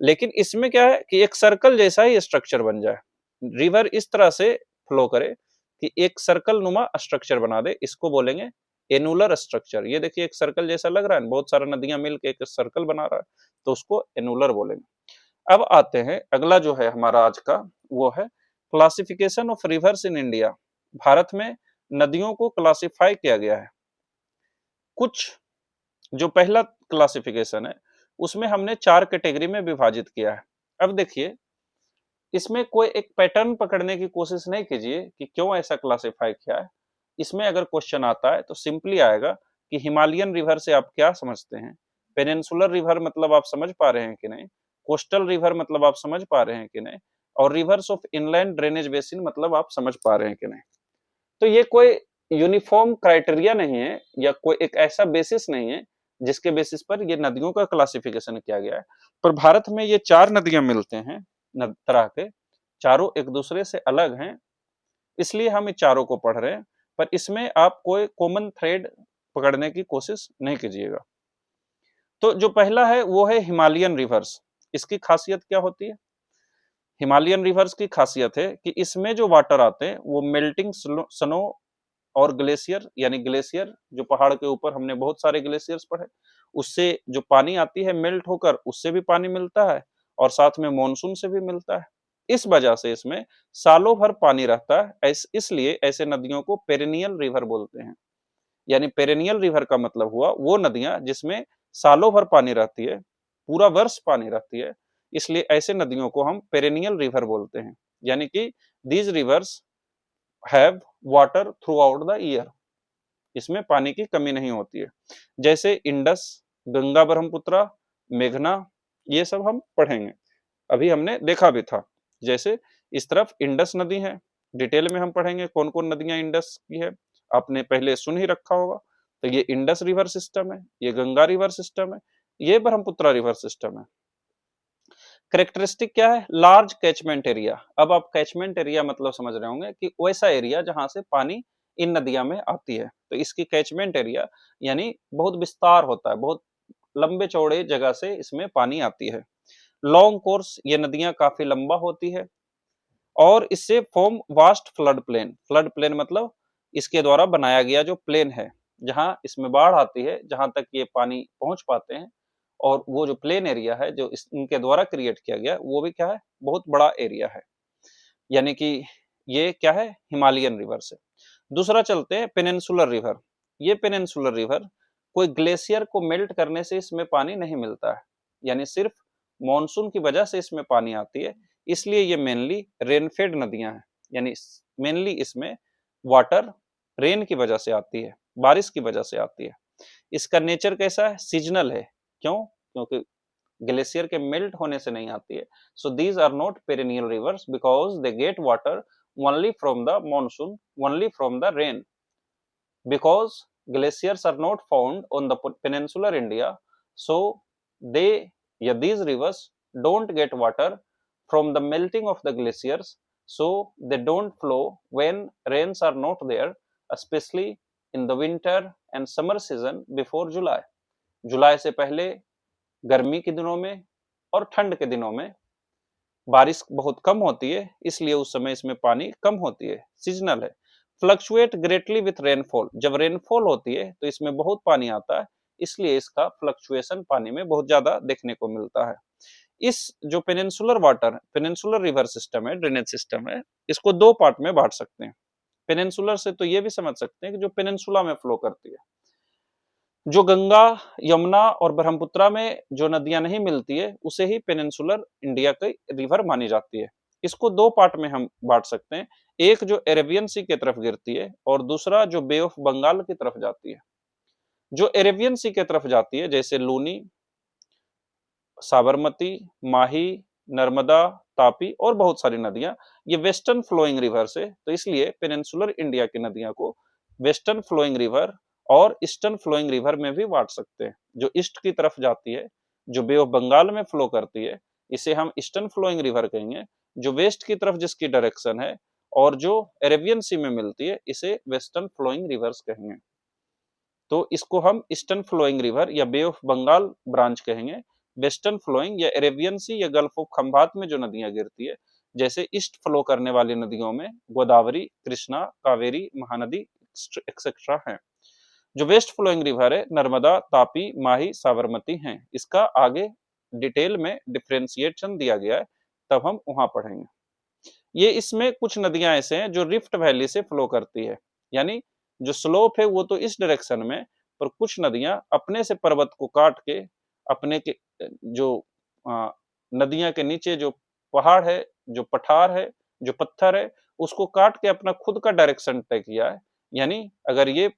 लेकिन इसमें क्या है कि एक सर्कल जैसा ही स्ट्रक्चर बन जाए, रिवर इस तरह से फ्लो करे कि एक सर्कल नुमा स्ट्रक्चर बना दे, इसको बोलेंगे एनुलर स्ट्रक्चर। ये देखिए एक सर्कल जैसा लग रहा है, बहुत सारा नदियां मिलकर एक सर्कल बना रहा है, तो उसको एनुलर बोलेंगे। अब आते हैं अगला जो है हमारा आज का, वो है classification of reverse in India. Bharat में नदियों को क्लासिफाई किया गया है। कुछ जो पहला क्लासिफिकेशन है, उसमें हमने 4 कैटेगरी में विभाजित किया है। अब देखिए, इसमें कोई एक पैटर्न पकड़ने की कोशिश नहीं कीजिए कि क्यों ऐसा क्लासिफाई किया है। इसमें अगर क्वेश्चन आता है तो सिंपली आएगा कि हिमालयन रिवर से आप क्या समझते हैं, पेनिनसुलर रिवर मतलब आप समझ पा रहे हैं कि नहीं, कोस्टल रिवर मतलब आप समझ पा रहे हैं कि नहीं, और reverse of inland drainage basin मतलब आप समझ पा रहे हैं कि नहीं। तो ये कोई यूनिफॉर्म क्राइटेरिया नहीं है, या कोई एक ऐसा बेसिस नहीं है जिसके बेसिस पर ये नदियों का क्लासिफिकेशन किया गया है। पर भारत में ये 4 नदियां मिलते हैं तरह के, चारों एक दूसरे से अलग हैं, इसलिए हम इन चारों को पढ़ रहे हैं। पर इसमें आप कोई कॉमन थ्रेड पकड़ने की कोशिश नहीं कीजिएगा। तो जो पहला है वो है हिमालयन रिवर्स। इसकी खासियत क्या होती है? हिमालयन रिवर्स की खासियत है कि इसमें जो वाटर आते हैं वो मेल्टिंग स्नो और ग्लेशियर, यानी ग्लेशियर जो पहाड़ के ऊपर, हमने बहुत सारे ग्लेशियर्स पढ़े, उससे जो पानी आती है मेल्ट होकर, उससे भी पानी मिलता है और साथ में मॉनसून से भी मिलता है। इस वजह से इसमें सालों भर पानी रहता है। इसलिए ऐसे नदियों को पेरेनियल रिवर बोलते हैं। यानी पेरेनियल रिवर का मतलब हुआ वो नदियां जिसमें सालों भर पानी रहती है, पूरा वर्ष पानी रहती है, इसलिए ऐसे नदियों को हम पेरेनियल रिवर बोलते हैं। यानी कि these reverse have water through out the year, इसमें पानी की कमी नहीं होती है। जैसे इंडस, गंगा, ब्रह्मपुत्रा, मेघना, ये सब हम पढ़ेंगे, अभी हमने देखा भी था। जैसे इस तरफ इंडस नदी है, डिटेल में हम पढ़ेंगे कौन कौन नदियां इंडस की है, आपने पहले सुन ही रखा होगा। तो ये इंडस रिवर सिस्टम है, ये गंगा रिवर सिस्टम है, ये ब्रह्मपुत्रा रिवर सिस्टम है। करेक्टरिस्टिक क्या है? Large catchment area. अब आप कैचमेंट एरिया मतलब समझ रहे होंगे कि वैसा एरिया जहां से पानी इन नदियां में आती है। तो इसकी कैचमेंट एरिया यानी बहुत विस्तार होता है, बहुत लंबे चौड़े जगह से इसमें पानी आती है। लॉन्ग कोर्स, ये नदियां काफी लंबा होती है और इससे form vast flood plain. Flood plain मतलब इसके द्वारा बनाया गया जो प्लेन है, जहां इसमें बाढ़ आती है, जहां तक ये पानी पहुंच पाते हैं, और वो जो प्लेन एरिया है जो इनके द्वारा क्रिएट किया गया, वो भी क्या है, बहुत बड़ा एरिया है। यानी कि ये क्या है, हिमालयन रिवर से। दूसरा चलते हैं पेनिनसुलर रिवर। ये पेनिनसुलर रिवर कोई ग्लेशियर को मेल्ट करने से इसमें पानी नहीं मिलता है, यानी सिर्फ मॉनसून की वजह से इसमें पानी आती है, इसलिए ये मेनली रेनफेड नदियां हैं। यानी मेनली इसमें वाटर रेन की वजह से आती है, बारिश की वजह से आती है। इसका नेचर कैसा है? सीजनल है। क्यों? क्योंकि ग्लेशियर के मेल्ट होने से नहीं आती है। So these are not perennial rivers because they get water only from the monsoon, only from the rain. because glaciers are not found on the peninsular India, so these rivers don't get water from the melting of the glaciers, so they don't flow when rains are not there, especially in the winter and summer season before July. जुलाई से पहले गर्मी के दिनों में और ठंड के दिनों में बारिश बहुत कम होती है, इसलिए उस समय इसमें पानी कम होती है, सीजनल है। फ्लक्चुएट ग्रेटली विथ रेनफॉल, जब रेनफॉल होती है तो इसमें बहुत पानी आता है, इसलिए इसका फ्लक्चुएशन पानी में बहुत ज्यादा देखने को मिलता है। इस जो peninsular water, peninsular river system है, ड्रेनेज सिस्टम है, इसको दो पार्ट में बांट सकते हैं। पेनिनसुलर से तो ये भी समझ सकते हैं कि जो पेनिनसुला में फ्लो करती है, जो गंगा, यमुना और ब्रह्मपुत्रा में जो नदियां नहीं मिलती है, उसे ही पेनिनसुलर इंडिया की रिवर मानी जाती है। इसको दो पार्ट में हम बांट सकते हैं, एक जो अरेबियन सी की तरफ गिरती है और दूसरा जो बे ऑफ बंगाल की तरफ जाती है। जो अरेबियन सी की तरफ जाती है, जैसे लूनी, साबरमती, माही, नर्मदा, तापी और बहुत सारी नदियां, ये वेस्टर्न फ्लोइंग रिवर से, तो इसलिए पेनिनसुलर इंडिया की नदियां को वेस्टर्न फ्लोइंग रिवर और ईस्टर्न फ्लोइंग रिवर में भी बांट सकते हैं। जो ईस्ट की तरफ जाती है, जो बे ऑफ बंगाल में फ्लो करती है, इसे हम ईस्टर्न फ्लोइंग रिवर कहेंगे। जो वेस्ट की तरफ जिसकी डायरेक्शन है और जो अरेबियन सी में मिलती है, इसे वेस्टर्न फ्लोइंग रिवर्स कहेंगे। तो इसको हम ईस्टर्न फ्लोइंग रिवर या बे ऑफ बंगाल ब्रांच कहेंगे। वेस्टर्न फ्लोइंग या अरेबियन सी या गल्फ ऑफ खंभात में जो नदियां गिरती है, जैसे ईस्ट फ्लो करने वाली नदियों में गोदावरी, कृष्णा, कावेरी, महानदी एक्सेट्रा हैं। जो वेस्ट फ्लोइंग रिवर है, नर्मदा, तापी, माही, साबरमती हैं। इसका आगे डिटेल में डिफरेंशिएशन दिया गया है, तब हम वहां पढ़ेंगे। ये इसमें कुछ नदियां ऐसे हैं जो रिफ्ट वैली से फ्लो करती है, यानी जो स्लोप है वो तो इस डायरेक्शन में, पर कुछ नदियां अपने से पर्वत को काट के अपने के जो नदियां के नीचे जो पहाड़ है, जो पठार है, जो पत्थर है, उसको काट के अपना खुद का डायरेक्शन तय किया है। यानी अगर ये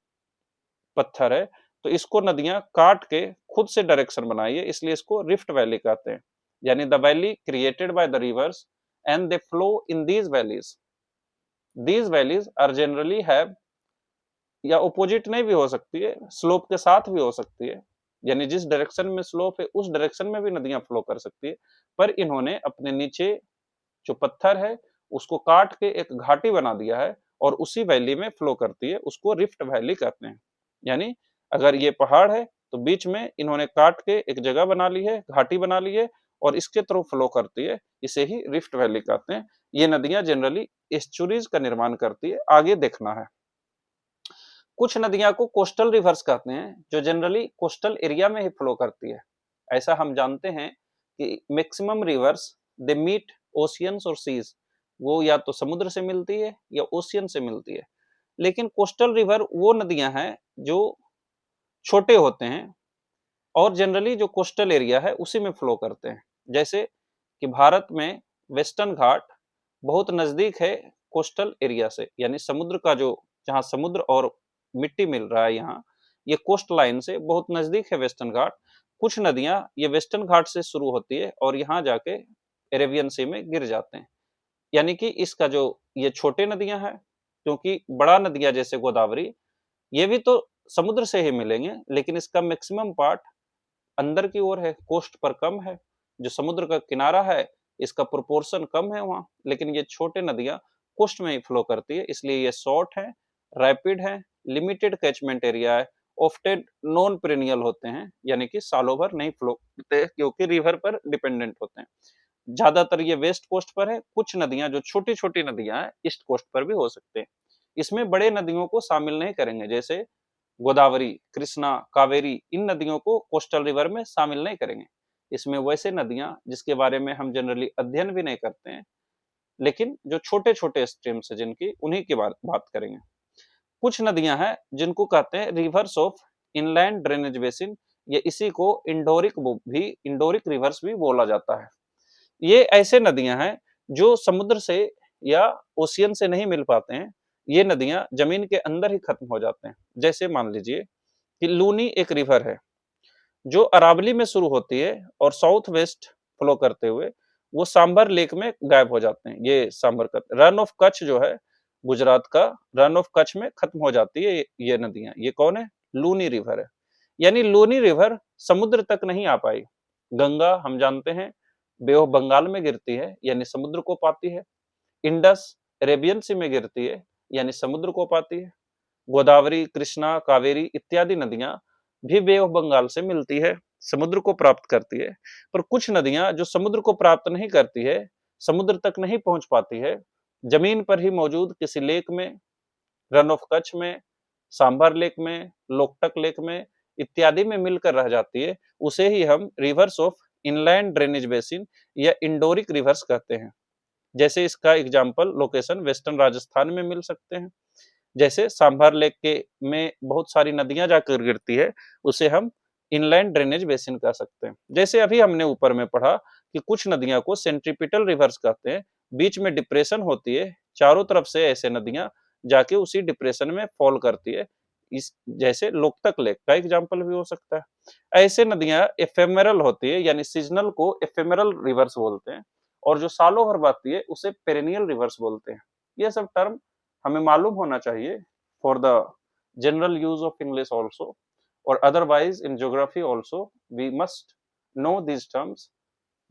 पत्थर है तो इसको नदियां काट के खुद से डायरेक्शन बनाई है, इसलिए इसको रिफ्ट वैली कहते हैं। यानी the valley created by the rivers and they flow in these valleys. These valleys are generally have, या अपोजिट नहीं भी हो सकती है, स्लोप के साथ भी हो सकती है, यानी जिस डायरेक्शन में स्लोप है उस डायरेक्शन में भी नदियां फ्लो कर सकती है, पर इन्होंने अपने नीचे जो पत्थर है उसको काट के एक घाटी बना दिया है और उसी वैली में फ्लो करती है, उसको रिफ्ट वैली कहते हैं। यानी अगर ये पहाड़ है तो बीच में इन्होंने काट के एक जगह बना ली है, घाटी बना ली है और इसके थ्रू फ्लो करती है, इसे ही रिफ्ट वैली कहते हैं। ये नदियां जनरली एस्चुरीज का निर्माण करती है, आगे देखना है। कुछ नदियां को कोस्टल रिवर्स कहते हैं, जो जनरली कोस्टल एरिया में ही फ्लो करती है। ऐसा हम जानते हैं कि maximum rivers they meet oceans और सीज, वो या तो समुद्र से मिलती है या ओशियन से मिलती है। लेकिन कोस्टल रिवर वो नदियां हैं जो छोटे होते हैं और जनरली जो कोस्टल एरिया है उसी में फ्लो करते हैं। जैसे कि भारत में वेस्टर्न घाट बहुत नजदीक है कोस्टल एरिया से, यानी समुद्र का जो, जहां समुद्र और मिट्टी मिल रहा है, यहाँ ये कोस्ट लाइन से बहुत नजदीक है वेस्टर्न घाट। कुछ नदियां ये वेस्टर्न घाट से शुरू होती है और यहाँ जाके अरेबियन सी में गिर जाते हैं। यानी कि इसका जो ये छोटे नदियां हैं, क्योंकि बड़ा नदियां जैसे गोदावरी, ये भी तो समुद्र से ही मिलेंगे, लेकिन इसका मैक्सिमम पार्ट अंदर की ओर है, कोस्ट पर कम है। जो समुद्र का किनारा है इसका प्रोपोर्शन कम है वहां, लेकिन ये छोटे नदियां कोस्ट में ही फ्लो करती है, इसलिए ये शॉर्ट है, रैपिड है, लिमिटेड कैचमेंट एरिया है, ऑफ्टेन नॉन पेरिनियल होते हैं, यानी कि सालों भर नहीं फ्लो करते क्योंकि रिवर पर डिपेंडेंट होते हैं। ज्यादातर ये वेस्ट कोस्ट पर है, कुछ नदियां जो छोटी छोटी नदियां हैं ईस्ट कोस्ट पर भी हो सकते हैं। इसमें बड़े नदियों को शामिल नहीं करेंगे, जैसे गोदावरी, कृष्णा, कावेरी, इन नदियों को कोस्टल रिवर में शामिल नहीं करेंगे। इसमें वैसे नदियां जिसके बारे में हम जनरली अध्ययन भी नहीं करते हैं, लेकिन जो छोटे छोटे स्ट्रीम्स है जिनकी, उन्हीं की बात करेंगे। कुछ नदियां हैं जिनको कहते हैं reverse of inland drainage basin, या इसी को इंडोरिक रिवर्स भी बोला जाता है। ये ऐसे नदियां हैं जो समुद्र से या ओशियन से नहीं मिल पाते हैं, ये नदियां जमीन के अंदर ही खत्म हो जाते हैं। जैसे मान लीजिए कि लूनी एक रिवर है जो अरावली में शुरू होती है और साउथ वेस्ट फ्लो करते हुए वो सांबर लेक में गायब हो जाते हैं। ये सांबर का रन ऑफ कच्छ जो है गुजरात का रन ऑफ कच्छ में खत्म हो जाती है ये नदियां। ये कौन है? लूनी रिवर है। यानी लूनी रिवर समुद्र तक नहीं आ पाई। गंगा हम जानते हैं बे ऑफ बंगाल में गिरती है, यानी समुद्र को पाती है। इंडस अरेबियन सी में गिरती है, यानी समुद्र को पाती है। गोदावरी, कृष्णा, कावेरी इत्यादि नदियां भी बे ऑफ बंगाल से मिलती है, समुद्र को प्राप्त करती है। पर कुछ नदियां जो समुद्र को प्राप्त नहीं करती है, समुद्र तक नहीं पहुंच पाती है, जमीन पर ही मौजूद किसी लेक में, रन ऑफ कच्छ में, सांभर लेक में, लोकटक लेक में इत्यादि में मिलकर रह जाती है, उसे ही हम reverse of inland drainage basin या इंडोरिक रिवर्स कहते हैं। जैसे इसका एग्जाम्पल लोकेशन वेस्टर्न राजस्थान में मिल सकते हैं। जैसे सांभर लेक के में बहुत सारी नदियां जाकर गिरती है, उसे हम इनलैंड ड्रेनेज बेसिन कह सकते हैं। जैसे अभी हमने ऊपर में पढ़ा कि कुछ नदियां को सेंट्रीपिटल रिवर्स कहते हैं, बीच में डिप्रेशन होती है, चारों तरफ से ऐसे नदियां जाके उसी डिप्रेशन में फॉल करती है। इस जैसे लोकतक लेक का एग्जाम्पल भी हो सकता है। ऐसे नदियां एफेमेरल होती है, यानी सीजनल को एफेमेरल रिवर्स बोलते हैं, और जो सालों भर बहती है उसे पेरेनियल रिवर्स बोलते हैं। ये सब टर्म हमें मालूम होना चाहिए for the general use of English also, और otherwise in geography also we must know these terms,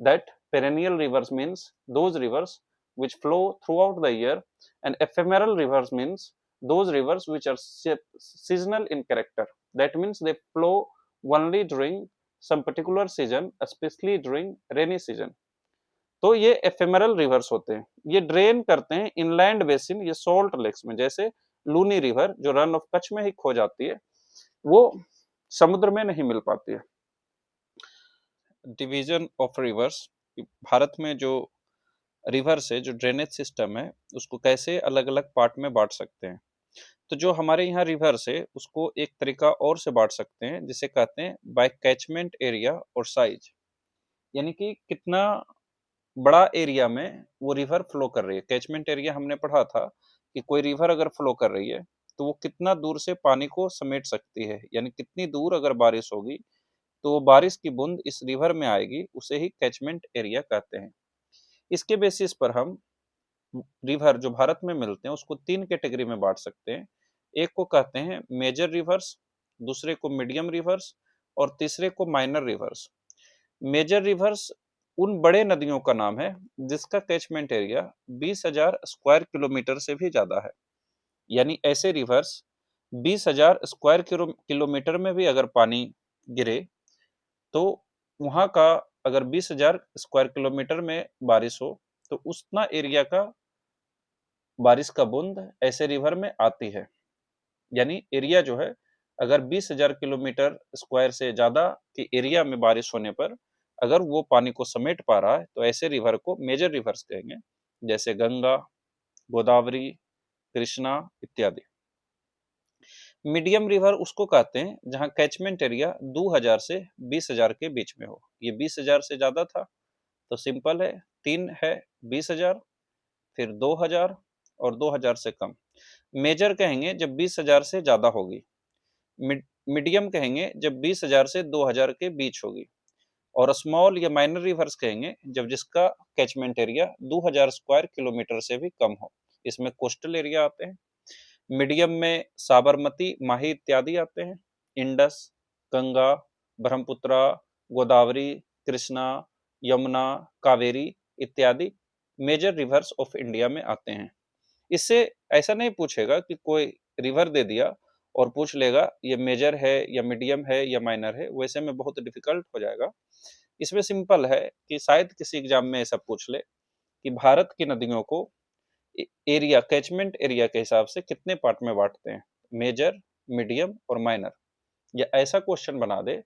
that perennial rivers means those rivers which flow throughout the year, and ephemeral rivers means those rivers which are seasonal in character. That means they flow only during some particular season, especially during rainy season. तो ये एफेमेरल रिवर्स होते हैं, ये ड्रेन करते हैं इनलैंड बेसिन, ये सॉल्ट लेक्स में। जैसे लूनी रिवर जो रन ऑफ कच्छ में ही खो जाती है, वो समुद्र में नहीं मिल पाती है। डिवीजन ऑफ रिवर्स, भारत में जो रिवर्स है, जो ड्रेनेज सिस्टम है, उसको कैसे अलग अलग पार्ट में बांट सकते हैं। तो जो हमारे यहाँ रिवर्स है उसको एक तरीका और से बांट सकते हैं, जिसे कहते हैं बाय कैचमेंट एरिया और साइज। यानी कि कितना बड़ा एरिया में वो रिवर फ्लो कर रही है। कैचमेंट एरिया हमने पढ़ा था कि कोई रिवर अगर फ्लो कर रही है तो वो कितना दूर से पानी को समेट सकती है, यानी कितनी दूर अगर बारिश होगी तो वो बारिश की बूंद इस रिवर में आएगी, उसे ही कैचमेंट एरिया कहते हैं। इसके बेसिस पर हम रिवर जो भारत में मिलते हैं उसको तीन कैटेगरी में बांट सकते हैं। एक को कहते हैं मेजर रिवर्स, दूसरे को मीडियम रिवर्स, और तीसरे को माइनर रिवर्स। मेजर रिवर्स उन बड़े नदियों का नाम है जिसका कैचमेंट एरिया 20,000 स्क्वायर किलोमीटर से भी ज्यादा है। यानी ऐसे रिवर्स 20,000 स्क्वायर किलोमीटर में भी अगर पानी गिरे तो वहां का अगर 20,000 स्क्वायर किलोमीटर में बारिश हो तो उतना एरिया का बारिश का बूंद ऐसे रिवर में आती है। यानी एरिया जो है, अगर 20,000 किलोमीटर स्क्वायर से ज्यादा के एरिया में बारिश होने पर अगर वो पानी को समेट पा रहा है तो ऐसे रिवर को मेजर रिवर्स कहेंगे, जैसे गंगा, गोदावरी, कृष्णा इत्यादि। मीडियम रिवर उसको कहते हैं जहां कैचमेंट एरिया 2,000 से 20,000 के बीच में हो। ये 20,000 से ज्यादा था तो सिंपल है, 3 है 20,000, फिर 2,000 और 2,000 से कम। मेजर कहेंगे जब 20,000 से ज्यादा होगी, मीडियम कहेंगे जब 20,000 से 2,000 के बीच होगी, और स्मॉल या माइनर रिवर्स कहेंगे जब जिसका कैचमेंट एरिया 2,000 स्क्वायर किलोमीटर से भी कम हो। इसमें कोस्टल एरिया आते हैं। मीडियम में साबरमती, माही इत्यादि आते हैं। इंडस, गंगा, ब्रह्मपुत्रा, गोदावरी, कृष्णा, यमुना, कावेरी इत्यादि मेजर रिवर्स ऑफ इंडिया में आते हैं। इससे ऐसा नहीं पूछेगा कि कोई रिवर दे दिया और पूछ लेगा ये मेजर है या मीडियम है या माइनर है, वैसे में बहुत डिफिकल्ट हो जाएगा। इसमें सिंपल है कि शायद किसी एग्जाम में ऐसा पूछ ले कि भारत की नदियों को एरिया, कैचमेंट एरिया के हिसाब से कितने पार्ट में बांटते हैं, मेजर, मीडियम और माइनर। या ऐसा क्वेश्चन बना दे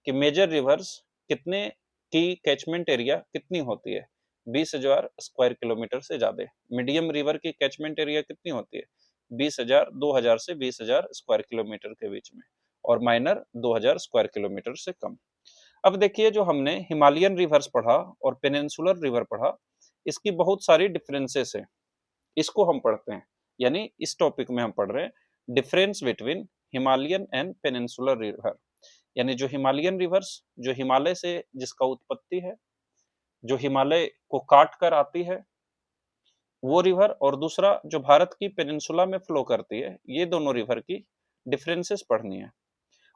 कि मेजर रिवर्स कितने की कैचमेंट एरिया कितनी होती है, 20,000 स्क्वायर किलोमीटर से ज्यादा। मीडियम रिवर की कैचमेंट एरिया कितनी होती है, 20,000, 2,000 से 20,000 स्क्वायर किलोमीटर के बीच में, और माइनर 2,000 स्क्वायर किलोमीटर से कम। अब देखिए, जो हमने हिमालयन रिवर्स पढ़ा और पेनिनसुलर रिवर पढ़ा, इसकी बहुत सारी डिफरेंसेस है। इसको हम पढ़ते हैं, यानी इस टॉपिक में हम पढ़ रहे हैं difference between Himalayan and peninsular river. यानी जो हिमालयन रिवर्स, जो हिमालय से जिसका उत्पत्ति है, जो हिमालय को काट कर आती है, वो रिवर और दूसरा जो भारत की पेनिनसुला में फ्लो करती है, ये दोनों रिवर की डिफरेंसेस पढ़नी है।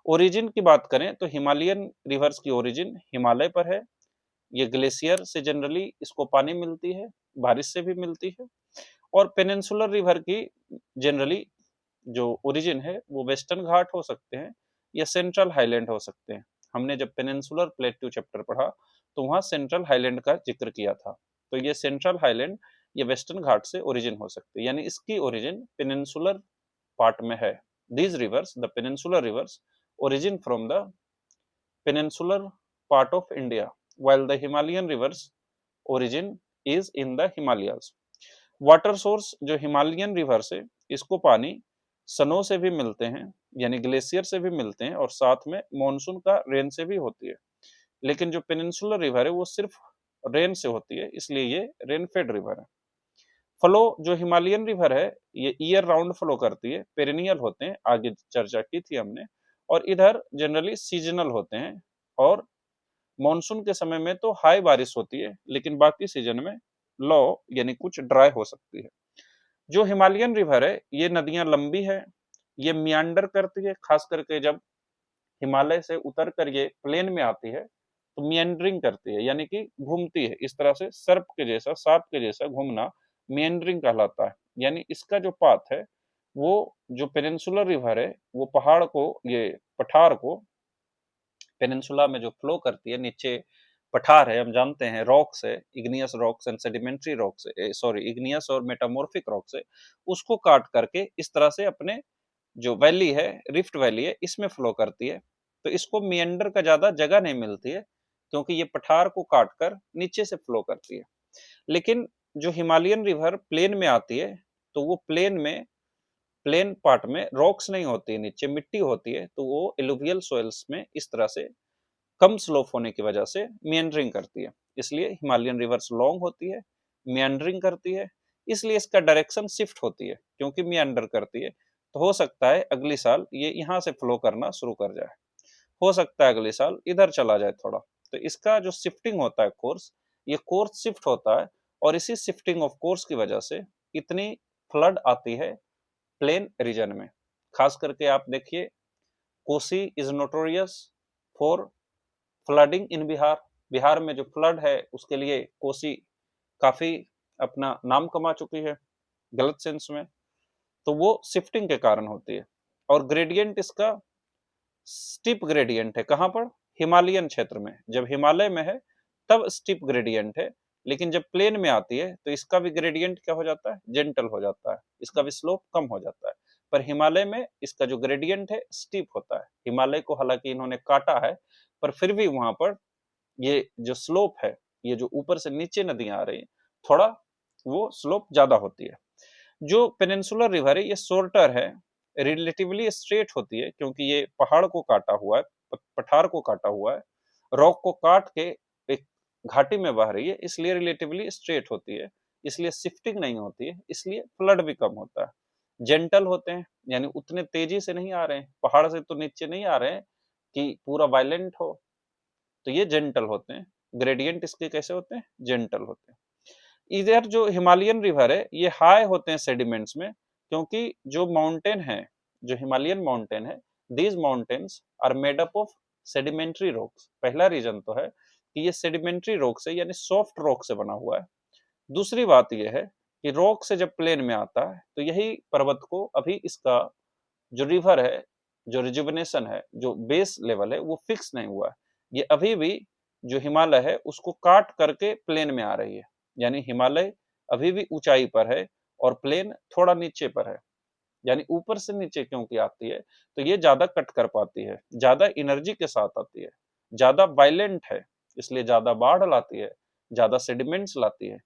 ओरिजिन की बात करें तो हिमालयन रिवर्स की ओरिजिन हिमालय पर है। ये ग्लेशियर से जनरली इसको पानी मिलती है, बारिश से भी मिलती है। और पेनिनसुलर रिवर की जनरली जो ओरिजिन है वो वेस्टर्न घाट हो सकते हैं या सेंट्रल हाईलैंड हो सकते हैं। हमने जब पेनिनसुलर प्लेट्यू चैप्टर पढ़ा तो वहाँ सेंट्रल हाईलैंड का जिक्र किया था। तो ये सेंट्रल हाईलैंड या वेस्टर्न घाट से ओरिजिन हो सकती है, यानी इसकी ओरिजिन पेनिनसुलर पार्ट में है। These rivers, the peninsular rivers, origin from the peninsular part of India, while the Himalayan rivers origin is in the Himalayas. Water source जो हिमालयन रिवर से, इसको पानी सनो से भी मिलते हैं, यानी ग्लेशियर से भी मिलते हैं, और साथ में मॉनसून का रेन से भी होती है। लेकिन जो पेनिनसुलर रिवर है वो सिर्फ रेन से होती है, इसलिए ये रेन फेड रिवर है। फ्लो जो हिमालयन रिवर है ये ईयर राउंड फ्लो करती है, पेरिनियल होते हैं, आगे चर्चा की थी हमने। और इधर जनरली सीजनल होते हैं, और मॉनसून के समय में तो हाई बारिश होती है, लेकिन बाकी सीजन में लो यानी कुछ ड्राई हो सकती है। जो हिमालयन रिवर है ये नदियां लंबी है, ये मियांडर करती है, खास करके जब हिमालय से उतर कर ये प्लेन में आती है तो मियंडरिंग करती है, यानी कि घूमती है इस तरह से, सर्प के जैसा, सांप के जैसा घूमना मियंडरिंग कहलाता है। यानी इसका जो पाथ है वो, जो पेनिनसुलर रिवर है वो पहाड़ को, ये पठार को, पेनिनसुला में जो फ्लो करती है नीचे पठार है, हम जानते हैं रॉक्स है, igneous rocks and sedimentary rocks है, सॉरी इग्नियस और मेटामॉर्फिक रॉक्स है, उसको काट करके इस तरह से अपने जो वैली है, रिफ्ट वैली है, इसमें फ्लो करती है। तो इसको मियंडर का ज्यादा जगह नहीं मिलती है, क्योंकि ये पठार को काट कर नीचे से फ्लो करती है। लेकिन जो हिमालयन रिवर प्लेन में आती है तो वो प्लेन में, प्लेन पार्ट में रॉक्स नहीं होती है, नीचे मिट्टी होती है, तो वो एलुवियल सोइल्स में इस तरह से कम स्लोप होने की वजह से मियंडरिंग करती है। इसलिए हिमालयन रिवर्स लॉन्ग होती है, मियंडरिंग करती है, इसलिए इसका डायरेक्शन शिफ्ट होती है, क्योंकि मियंडर करती है। तो हो सकता है अगली साल ये यहाँ से फ्लो करना शुरू कर जाए, हो सकता है अगले साल इधर चला जाए थोड़ा। तो इसका जो शिफ्टिंग होता है कोर्स, ये कोर्स शिफ्ट होता है, और इसी शिफ्टिंग ऑफ कोर्स की वजह से इतनी फ्लड आती है प्लेन रीजन में। खास करके आप देखिए, Kosi is notorious for flooding in Bihar. Bihar में जो फ्लड है उसके लिए कोसी काफी अपना नाम कमा चुकी है, गलत सेंस में। तो वो शिफ्टिंग के कारण होती है। और ग्रेडियंट इसका स्टीप ग्रेडियंट है, कहां पर? हिमालयन क्षेत्र में। जब हिमालय में है तब स्टीप ग्रेडियंट है, लेकिन जब प्लेन में आती है तो इसका भी ग्रेडियंट क्या हो जाता है? जेंटल हो जाता है, इसका भी स्लोप कम हो जाता है। पर हिमालय में इसका जो ग्रेडियंट है स्टीप होता है। हिमालय को हालांकि इन्होंने काटा है, पर फिर भी वहां पर ये जो स्लोप है, ये जो ऊपर से नीचे नदियां आ रही हैं, थोड़ा वो स्लोप ज्यादा होती है। जो पेनिनसुलर रिवर है ये शॉर्टर है, रिलेटिवली स्ट्रेट होती है, क्योंकि ये पहाड़ को काटा हुआ है, पठार को काटा हुआ है, रॉक को काट के एक घाटी में बह रही है, इसलिए रिलेटिवली स्ट्रेट होती है, इसलिए शिफ्टिंग नहीं होती है, इसलिए फ्लड भी कम होता है। जेंटल होते हैं, यानी उतने तेजी से नहीं आ रहे हैं, पहाड़ से तो नीचे नहीं आ रहे हैं कि पूरा वायलेंट हो, तो ये जेंटल होते हैं। ग्रेडियंट इसके कैसे होते हैं? जेंटल होते हैं। इधर जो हिमालयन रिवर है ये हाई होते हैं सेडिमेंट्स में, क्योंकि जो माउंटेन है, जो हिमालयन माउंटेन है, these mountains are made up of sedimentary rocks. पहला रीजन तो है कि ये सेडिमेंट्री रॉक से, यानी सॉफ्ट रॉक से बना हुआ है। दूसरी बात यह है कि रॉक से जब प्लेन में आता है तो यही पर्वत को अभी इसका जो रिवर है, जो रिजुविनेशन है, जो बेस लेवल है, वो फिक्स नहीं हुआ है। ये अभी भी जो हिमालय है उसको काट करके प्लेन में आ रही है, यानी हिमालय अभी भी ऊंचाई पर है और प्लेन थोड़ा नीचे पर है। यानी ऊपर से नीचे क्योंकि आती है तो ये ज्यादा कट कर पाती है, ज्यादा एनर्जी के साथ आती है, ज्यादा वायलेंट है, इसलिए ज्यादा बाढ़ लाती है, ज्यादा सेडिमेंट्स लाती है।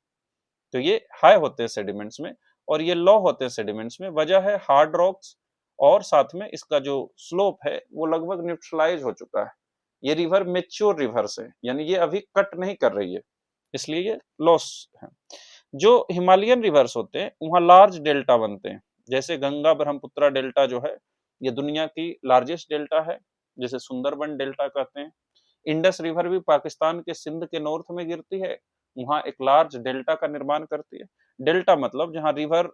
तो ये हाई होते हैं सेडिमेंट्स में, और ये लो होते हैं सेडिमेंट्स में। वजह है हार्ड रॉक्स, और साथ में इसका जो स्लोप है वो लगभग न्यूट्रलाइज हो चुका है। ये रिवर मेच्योर रिवर्स है, यानी ये अभी कट नहीं कर रही है, इसलिए ये लॉस है। जो हिमालयन रिवर्स होते हैं वहां लार्ज डेल्टा बनते हैं, जैसे गंगा ब्रह्मपुत्रा डेल्टा जो है ये दुनिया की लार्जेस्ट डेल्टा है, जिसे सुंदरबन डेल्टा कहते हैं। इंडस रिवर भी पाकिस्तान के सिंध के नॉर्थ में गिरती है, वहां एक लार्ज डेल्टा का निर्माण करती है। डेल्टा मतलब जहां रिवर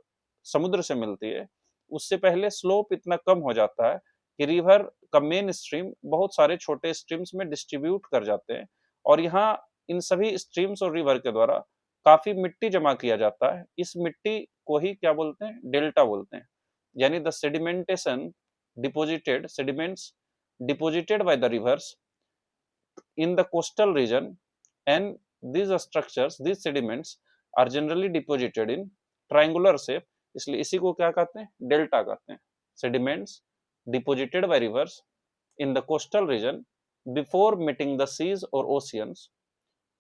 समुद्र से मिलती है, उससे पहले स्लोप इतना कम हो जाता है कि रिवर का मेन स्ट्रीम बहुत सारे छोटे स्ट्रीम्स में डिस्ट्रीब्यूट कर जाते हैं, और यहाँ इन सभी स्ट्रीम्स और रिवर के द्वारा काफी मिट्टी जमा किया जाता है। इस मिट्टी को ही क्या बोलते हैं, डेल्टा बोलते हैं। यानी the sedimentation deposited sediments deposited bye the reverse in the coastal region, and these sediments are generally deposited in triangular shape, इसलिए इसी को क्या कहते हैं, डेल्टा कहते हैं। sediments deposited by rivers in the coastal region before meeting the seas or oceans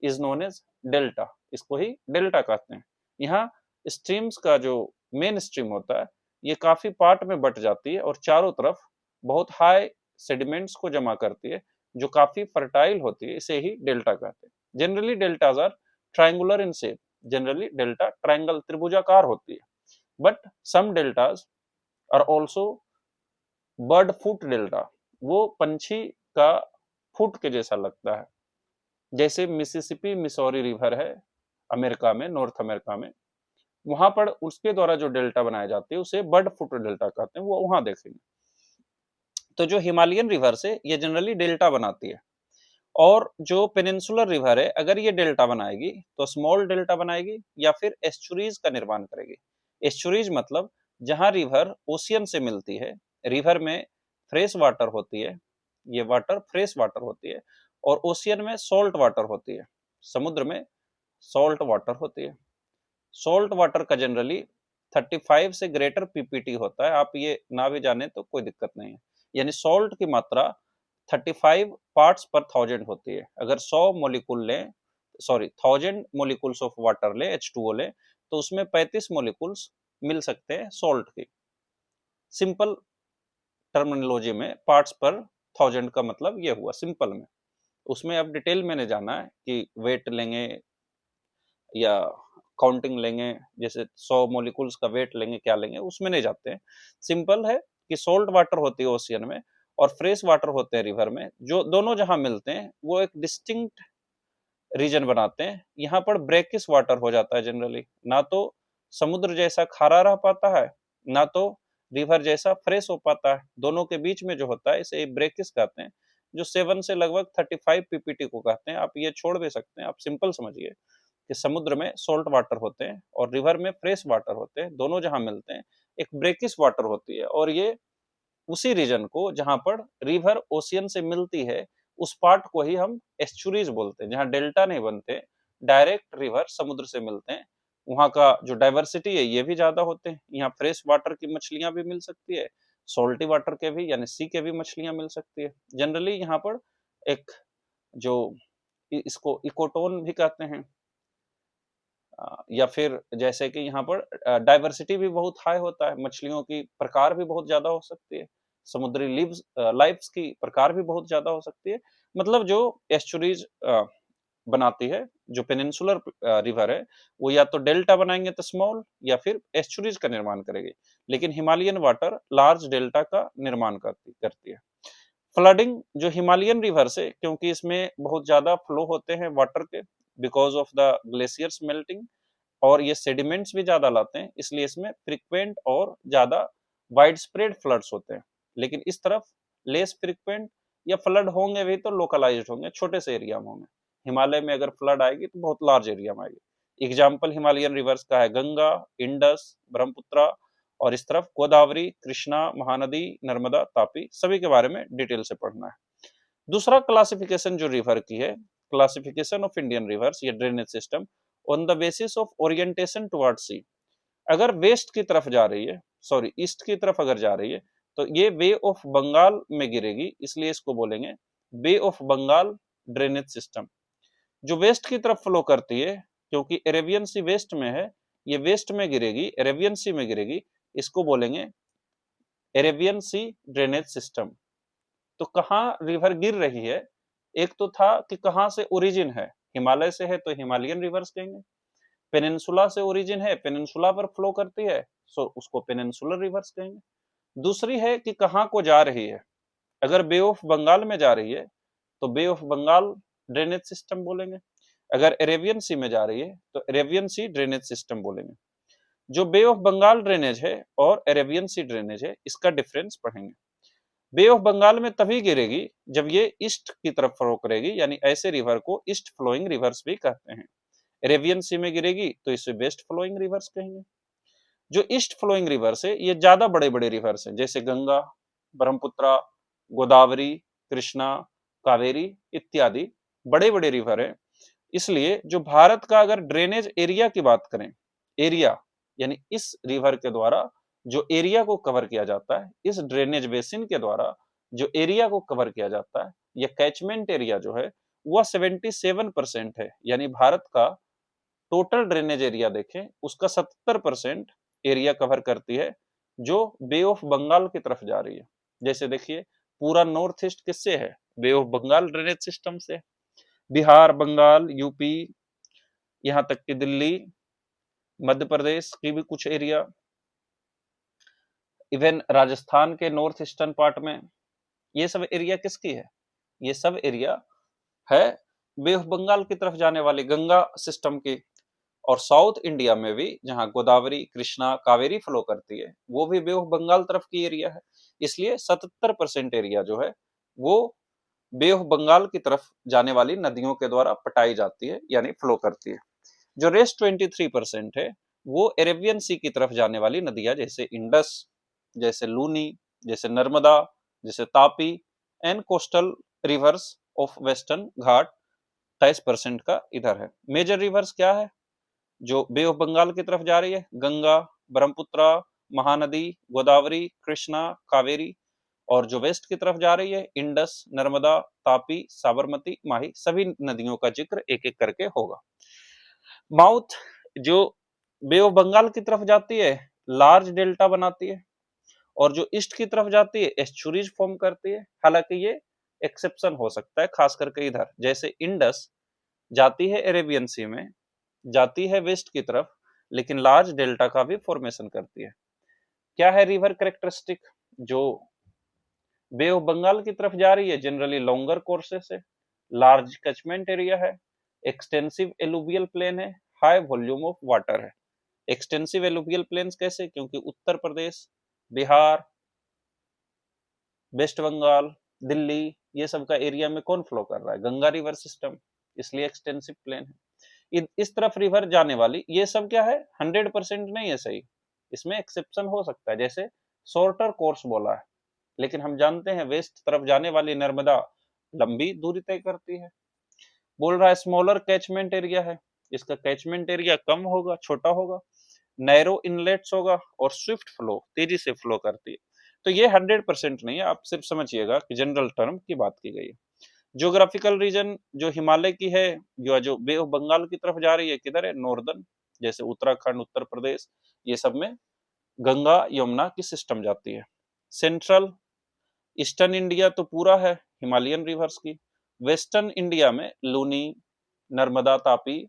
is known as delta, इसको ही डेल्टा कहते हैं। यहाँ स्ट्रीम्स का जो मेन स्ट्रीम होता है, ये काफी पार्ट में बट जाती है और चारों तरफ बहुत हाई सेडिमेंट्स को जमा करती है, जो काफी फर्टाइल होती है, इसे ही डेल्टा कहते हैं। Generally deltas are triangular in shape, generally delta triangle त्रिभुजाकार होती है, but some deltas are also bird foot delta, वो पंछी का फुट के जैसा लगता है। जैसे मिसिसिपी मिसौरी रिवर है अमेरिका में, नॉर्थ अमेरिका में, वहां पर उसके द्वारा जो डेल्टा बनाए जाते हैं उसे बर्ड फुट डेल्टा कहते हैं, वो वहां देखेंगे। तो जो हिमालयन रिवर से ये जनरली डेल्टा बनाती है, और जो पेनिनसुलर रिवर है अगर ये डेल्टा बनाएगी तो स्मॉल डेल्टा बनाएगी या फिर एस्चुरीज का निर्माण करेगी। एस्चुरीज मतलब जहां रिवर ओशियन से मिलती है, रिवर में फ्रेश वाटर होती है, ये वाटर फ्रेश वाटर होती है, और ओशियन में सॉल्ट वाटर होती है, समुद्र में सॉल्ट वाटर होती है। सॉल्ट वाटर का जनरली 35 से ग्रेटर पीपीटी होता है, आप ये ना भी जाने तो कोई दिक्कत नहीं है। यानी सॉल्ट की मात्रा 35 पार्ट्स पर 1000 होती है। अगर 100 मोलिकुल लें, सॉरी 1000 मोलिकुल्स ऑफ वाटर ले, H2O ले, तो उसमें 35 मोलिकुल्स मिल सकते हैं सॉल्ट की। सिंपल टर्मिनोलॉजी में पार्ट्स पर 1000 का मतलब ये हुआ सिंपल में। उसमें अब डिटेल में नहीं जाना है कि वेट लेंगे या काउंटिंग लेंगे, जैसे 100 मोलिकुल्स का वेट लेंगे, क्या लेंगे, उसमें नहीं जाते हैं। सिंपल है कि सॉल्ट वाटर होती है ओशियन में और फ्रेश वाटर होते हैं रिवर में, जो दोनों जहां मिलते हैं वो एक डिस्टिंक्ट रीजन बनाते हैं। यहाँ पर ब्रेकिश वाटर हो जाता है जनरली, ना तो समुद्र जैसा खारा रह पाता है, ना तो रिवर जैसा फ्रेश हो पाता है। दोनों के बीच में जो होता है इसे ब्रेकिश कहते हैं, जो 7 से लगभग 35 पीपीटी को कहते हैं। आप ये छोड़ दे सकते हैं, आप सिंपल समझिए कि समुद्र में सॉल्ट वाटर होते हैं और रिवर में फ्रेश वाटर होते हैं, दोनों जहां मिलते हैं एक ब्रेकिश वाटर होती है, और ये उसी रीजन को जहां पर रिवर ओशियन से मिलती है उस पार्ट को ही हम एस्चुरीज बोलते हैं, जहां डेल्टा नहीं बनते, डायरेक्ट रिवर समुद्र से मिलते हैं। वहां का जो डाइवर्सिटी है ये भी ज्यादा होते हैं, यहाँ फ्रेश वाटर की मछलियां भी मिल सकती है, सॉल्टी वाटर के भी यानी सी के भी मछलियां मिल सकती है। जनरली यहाँ पर एक जो इसको इकोटोन भी कहते हैं, या फिर जैसे कि यहाँ पर डाइवर्सिटी भी बहुत हाई होता है, मछलियों की प्रकार भी बहुत ज्यादा हो सकती है, समुद्री लाइफ्स की प्रकार भी बहुत ज्यादा हो सकती है। मतलब जो एस्चुरीज बनाती है, जो पेनिनसुलर रिवर है, वो या तो डेल्टा बनाएंगे तो स्मॉल, या फिर एस्चुरीज का निर्माण करेगी, लेकिन हिमालयन वाटर लार्ज डेल्टा का निर्माण करती है। फ्लडिंग जो हिमालयन रिवर से, क्योंकि इसमें बहुत ज्यादा फ्लो होते हैं वाटर के because of the glaciers melting, और ये सेडिमेंट्स भी ज्यादा लाते हैं, इसलिए इसमें फ्रिक्वेंट और ज्यादा वाइड स्प्रेड फ्लड्स होते हैं। लेकिन इस तरफ लेस फ्रिक्वेंट या फ्लड होंगे भी तो लोकलाइज्ड होंगे, छोटे से एरिया में होंगे। हिमालय में अगर फ्लड आएगी तो बहुत लार्ज एरिया में आएगी। एग्जाम्पल हिमालयन रिवर्स का है गंगा, इंडस, ब्रह्मपुत्रा, और इस तरफ गोदावरी, कृष्णा, महानदी, नर्मदा, तापी, सभी के बारे में डिटेल से पढ़ना है। दूसरा क्लासिफिकेशन जो रिवर की है, क्लासिफिकेशन ऑफ इंडियन रिवर्स, ये drainage system on the basis of orientation toward sea. अगर वेस्ट की तरफ जा रही है, सॉरी ईस्ट की तरफ अगर जा रही है, तो ये बे ऑफ बंगाल में गिरेगी, इसलिए इसको बोलेंगे बे ऑफ बंगाल ड्रेनेज सिस्टम। जो वेस्ट की तरफ फ्लो करती है, क्योंकि अरेबियन सी वेस्ट में है, ये वेस्ट में गिरेगी, अरेबियन सी में गिरेगी, इसको बोलेंगे अरेबियन सी ड्रेनेज सिस्टम। तो कहाँ रिवर गिर रही है, एक तो था कि कहाँ से ओरिजिन है, हिमालय से है तो हिमालयन रिवर्स कहेंगे, पेनिनसुला से ओरिजिन है, पेनिनसुला पर फ्लो करती है, सो उसको पेनिनसुलर रिवर्स कहेंगे। दूसरी है कि कहाँ को जा रही है, अगर बे ऑफ बंगाल में जा रही है तो बे ऑफ बंगाल ड्रेनेज सिस्टम बोलेंगे। अगर अरेबियन सी में जा रही है तो अरेबियन सी ड्रेनेज सिस्टम बोलेंगे। जो बे ऑफ बंगाल ड्रेनेज है और अरेबियन सी ड्रेनेज है, इसका डिफरेंस पढ़ेंगे। बे ऑफ बंगाल में तभी गिरेगी जब ये ईस्ट की तरफ फ्लो करेगी, यानी ऐसे रिवर को ईस्ट फ्लोइंग रिवर्स भी कहते हैं। अरेबियन सी में गिरेगी तो इसे वेस्ट फ्लोइंग रिवर्स कहेंगे। जो ईस्ट फ्लोइंग रिवर्स है ये ज्यादा बड़े बड़े रिवर्स हैं, जैसे गंगा, ब्रह्मपुत्रा, गोदावरी, कृष्णा, कावेरी इत्यादि बड़े बड़े रिवर हैं। इसलिए जो भारत का अगर ड्रेनेज एरिया की बात करें, एरिया यानी इस रिवर के द्वारा जो एरिया को कवर किया जाता है, इस ड्रेनेज बेसिन के द्वारा जो एरिया को कवर किया जाता है, यह कैचमेंट एरिया जो है वह 77% है। यानी भारत का टोटल ड्रेनेज एरिया देखें उसका 70% एरिया कवर करती है जो बे ऑफ बंगाल की तरफ जा रही है। जैसे देखिए पूरा नॉर्थ ईस्ट किससे है? बे ऑफ बंगाल ड्रेनेज सिस्टम से। बिहार, बंगाल, यूपी, यहाँ तक कि दिल्ली, मध्य प्रदेश की भी कुछ एरिया, इवन राजस्थान के नॉर्थ ईस्टर्न पार्ट में, ये सब एरिया किसकी है? ये सब एरिया है बे ऑफ बंगाल की तरफ जाने वाली गंगा सिस्टम की। और साउथ इंडिया में भी जहां गोदावरी, कृष्णा, कावेरी फ्लो करती है वो भी बे ऑफ बंगाल तरफ की एरिया है। इसलिए 77% एरिया जो है वो बे ऑफ बंगाल की तरफ जाने वाली नदियों के द्वारा पटाई जाती है, यानी फ्लो करती है। जो रेस्ट 23% है वो अरेबियन सी की तरफ जाने वाली नदियां, जैसे इंडस, जैसे लूनी, जैसे नर्मदा, जैसे Tapi and coastal rivers of western Ghat 23% का इधर है। मेजर रिवर्स क्या है जो बे ऑफ बंगाल की तरफ जा रही है? गंगा, ब्रह्मपुत्रा, महानदी, गोदावरी, कृष्णा, कावेरी। और जो वेस्ट की तरफ जा रही है इंडस, नर्मदा, तापी, साबरमती, माही, सभी नदियों का जिक्र एक एक करके होगा। माउथ जो बे ऑफ बंगाल की तरफ जाती है लार्ज डेल्टा बनाती है, और जो ईस्ट की तरफ जाती है एस्चुरीज फॉर्म करती है। हालांकि ये एक्सेप्शन हो सकता है, खास करके इधर जैसे इंडस जाती है अरेबियन सी में, जाती है वेस्ट की तरफ, लेकिन लार्ज डेल्टा का भी फॉर्मेशन करती है। क्या है रिवर कैरेक्टरिस्टिक? जो बे ऑफ बंगाल की तरफ जा रही है जनरली लॉन्गर कोर्सेस है, लार्ज कैचमेंट एरिया है, एक्सटेंसिव एलुवियल प्लेन है, हाई वॉल्यूम ऑफ वाटर है। एक्सटेंसिव एलुवियल प्लेन्स कैसे? क्योंकि उत्तर प्रदेश, बिहार, वेस्ट बंगाल, दिल्ली, ये सब का एरिया में कौन फ्लो कर रहा है? गंगा रिवर सिस्टम, इसलिए एक्सटेंसिव प्लेन है। इस तरफ रिवर जाने वाली ये सब क्या है? 100% नहीं है सही, इसमें एक्सेप्शन हो सकता है, जैसे शॉर्टर कोर्स बोला है, लेकिन हम जानते हैं वेस्ट तरफ जाने वाली नर्मदा लंबी दूरी तय करती है। बोल रहा है स्मॉलर कैचमेंट एरिया है, इसका कैचमेंट एरिया कम होगा, छोटा होगा, नैरो इनलेट्स होगा और स्विफ्ट फ्लो, तेजी से फ्लो करती है। तो ये 100% नहीं है, आप सिर्फ समझिएगा कि जनरल टर्म की बात की गई है। ज्योग्राफिकल रीजन जो हिमालय की है, जो बे ऑफ बंगाल की तरफ जा रही है, किधर है? नॉर्दर्न, जैसे उत्तराखंड, उत्तर प्रदेश, ये सब में गंगा यमुना की सिस्टम जाती है। सेंट्रल ईस्टर्न इंडिया तो पूरा है हिमालयन रिवर्स की। वेस्टर्न इंडिया में लूनी, नर्मदा, तापी,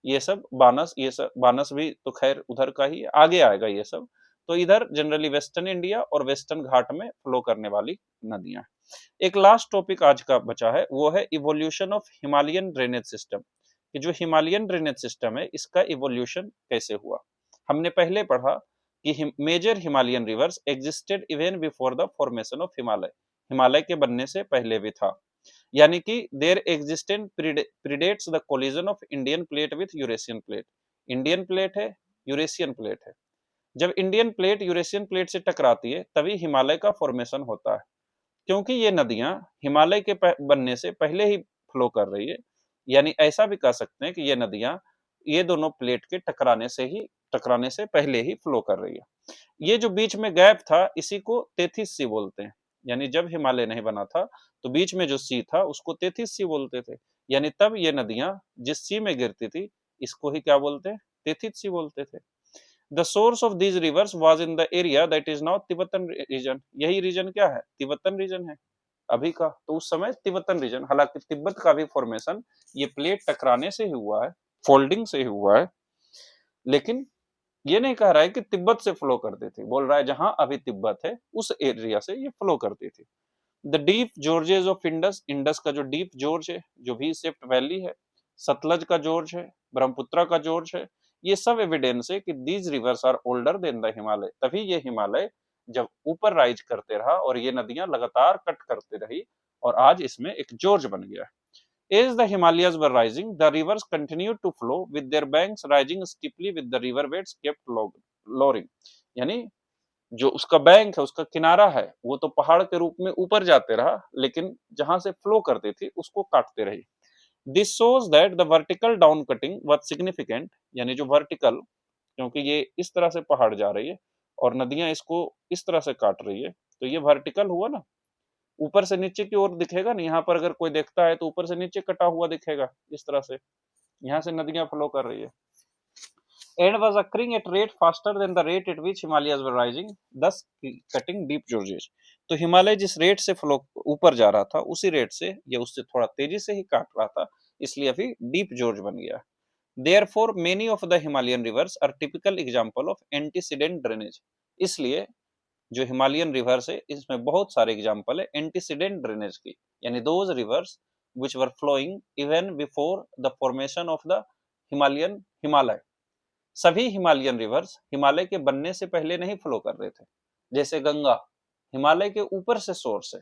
ये सब बानस, ये सब बानस भी तो खैर उधर का ही आगे आएगा ये सब। तो इधर जनरली वेस्टर्न इंडिया और वेस्टर्न घाट में फ्लो करने वाली नदियां। एक लास्ट टॉपिक आज का बचा है, वो है evolution of Himalayan drainage system, कि जो हिमालयन ड्रेनेज सिस्टम है इसका इवोल्यूशन कैसे हुआ। हमने पहले पढ़ा कि major Himalayan rivers existed even before the formation of Himalaya, Himalaya के बनने से पहले भी था, यानी कि their existence predates the collision of Indian plate with Eurasian plate. Indian plate है, यूरेशियन प्लेट है, जब इंडियन प्लेट यूरेशियन प्लेट से टकराती है तभी हिमालय का फॉर्मेशन होता है। क्योंकि ये नदियां हिमालय के बनने से पहले ही फ्लो कर रही है, यानी ऐसा भी कह सकते हैं कि ये नदियां ये दोनों प्लेट के टकराने से पहले ही फ्लो कर रही है। ये जो बीच में गैप था इसी को तेथिस सी बोलते हैं, यानी जब हिमालय नहीं बना था तो बीच में जो सी था उसको तेथिस सी बोलते थे, यानी तब ये नदियां जिस सी में गिरती थी इसको ही क्या बोलते हैं? तेथिस सी बोलते थे। The source of these rivers was in the area that is now Tibetan region. यही रीजन क्या है? तिब्बतन रीजन है अभी का, तो उस समय तिब्बतन रीजन, हालांकि तिब्बत का भी फॉर्मेशन ये प्लेट टकराने से ही हुआ है, फोल्डिंग से ही हुआ है, लेकिन ये नहीं कह रहा है कि तिब्बत से फ्लो करती थी, बोल रहा है जहां अभी तिब्बत है उस एरिया से ये फ्लो करती थी। The deep George's of Indus, Indus का जो डीप जॉर्ज है, जो वी शेप्ड वैली है, सतलज का जॉर्ज है, ब्रह्मपुत्र का जॉर्ज है। ये सब एविडेंस है कि these rivers are older than the Himalaya. तभी ये हिमालय जब ऊपर राइज करते रहा और ये नदियां लगातार कट करते रही और आज इसमें एक जॉर्ज बन गया। As the Himalayas were rising, the rivers continued to flow with their banks rising steeply with the river beds kept lowering। यानी जो उसका बैंक है, उसका किनारा है, वो तो पहाड़ के रूप में ऊपर जाते रहा, लेकिन जहां से फ्लो करती थी उसको काटते रही। This shows that the vertical down cutting was significant। यानी जो वर्टिकल, क्योंकि ये इस तरह से पहाड़ जा रही है और नदियां इसको इस तरह से काट रही है, तो ये वर्टिकल हुआ ना, ऊपर से नीचे की ओर दिखेगा ना। यहाँ पर अगर कोई देखता है तो ऊपर से नीचे कटा हुआ दिखेगा इस तरह से, यहाँ से नदियां फ्लो कर रही है। And was occurring at rate faster than the rate at which Himalayas were rising, thus cutting deep gorges। तो हिमालय जिस रेट से फ्लो ऊपर जा रहा था उसी रेट से या उससे थोड़ा तेजी से ही काट रहा था, इसलिए अभी डीप जॉर्ज बन गया। Therefore, many of the Himalayan rivers are typical example of antecedent drainage। इसलिए जो हिमालयन रिवर्स है इसमें बहुत सारे एग्जाम्पल है एंटीसीडेंट ड्रेनेज की, यानी those rivers which were flowing even before the formation of the Himalaya. सभी हिमालयन रिवर्स हिमालय के बनने से पहले नहीं फ्लो कर रहे थे। जैसे गंगा हिमालय के ऊपर से सोर्स है,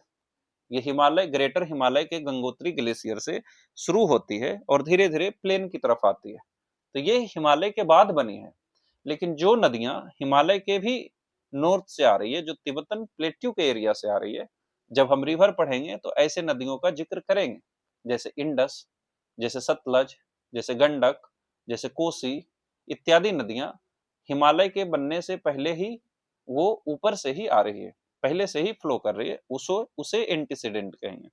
ये हिमालय ग्रेटर हिमालय के गंगोत्री ग्लेशियर से शुरू होती है और धीरे धीरे प्लेन की तरफ आती है, तो ये हिमालय के बाद बनी है। लेकिन जो नदियां हिमालय के भी नॉर्थ से आ रही है, जो तिब्बतन प्लेट्यू के एरिया से आ रही है, जब हम रिवर पढ़ेंगे तो ऐसे नदियों का जिक्र करेंगे, जैसे इंडस, जैसे सतलज, जैसे गंडक, जैसे कोसी इत्यादि नदियां हिमालय के बनने से पहले ही वो ऊपर से ही आ रही है, पहले से ही फ्लो कर रही है, उसे एंटीसीडेंट कहेंगे।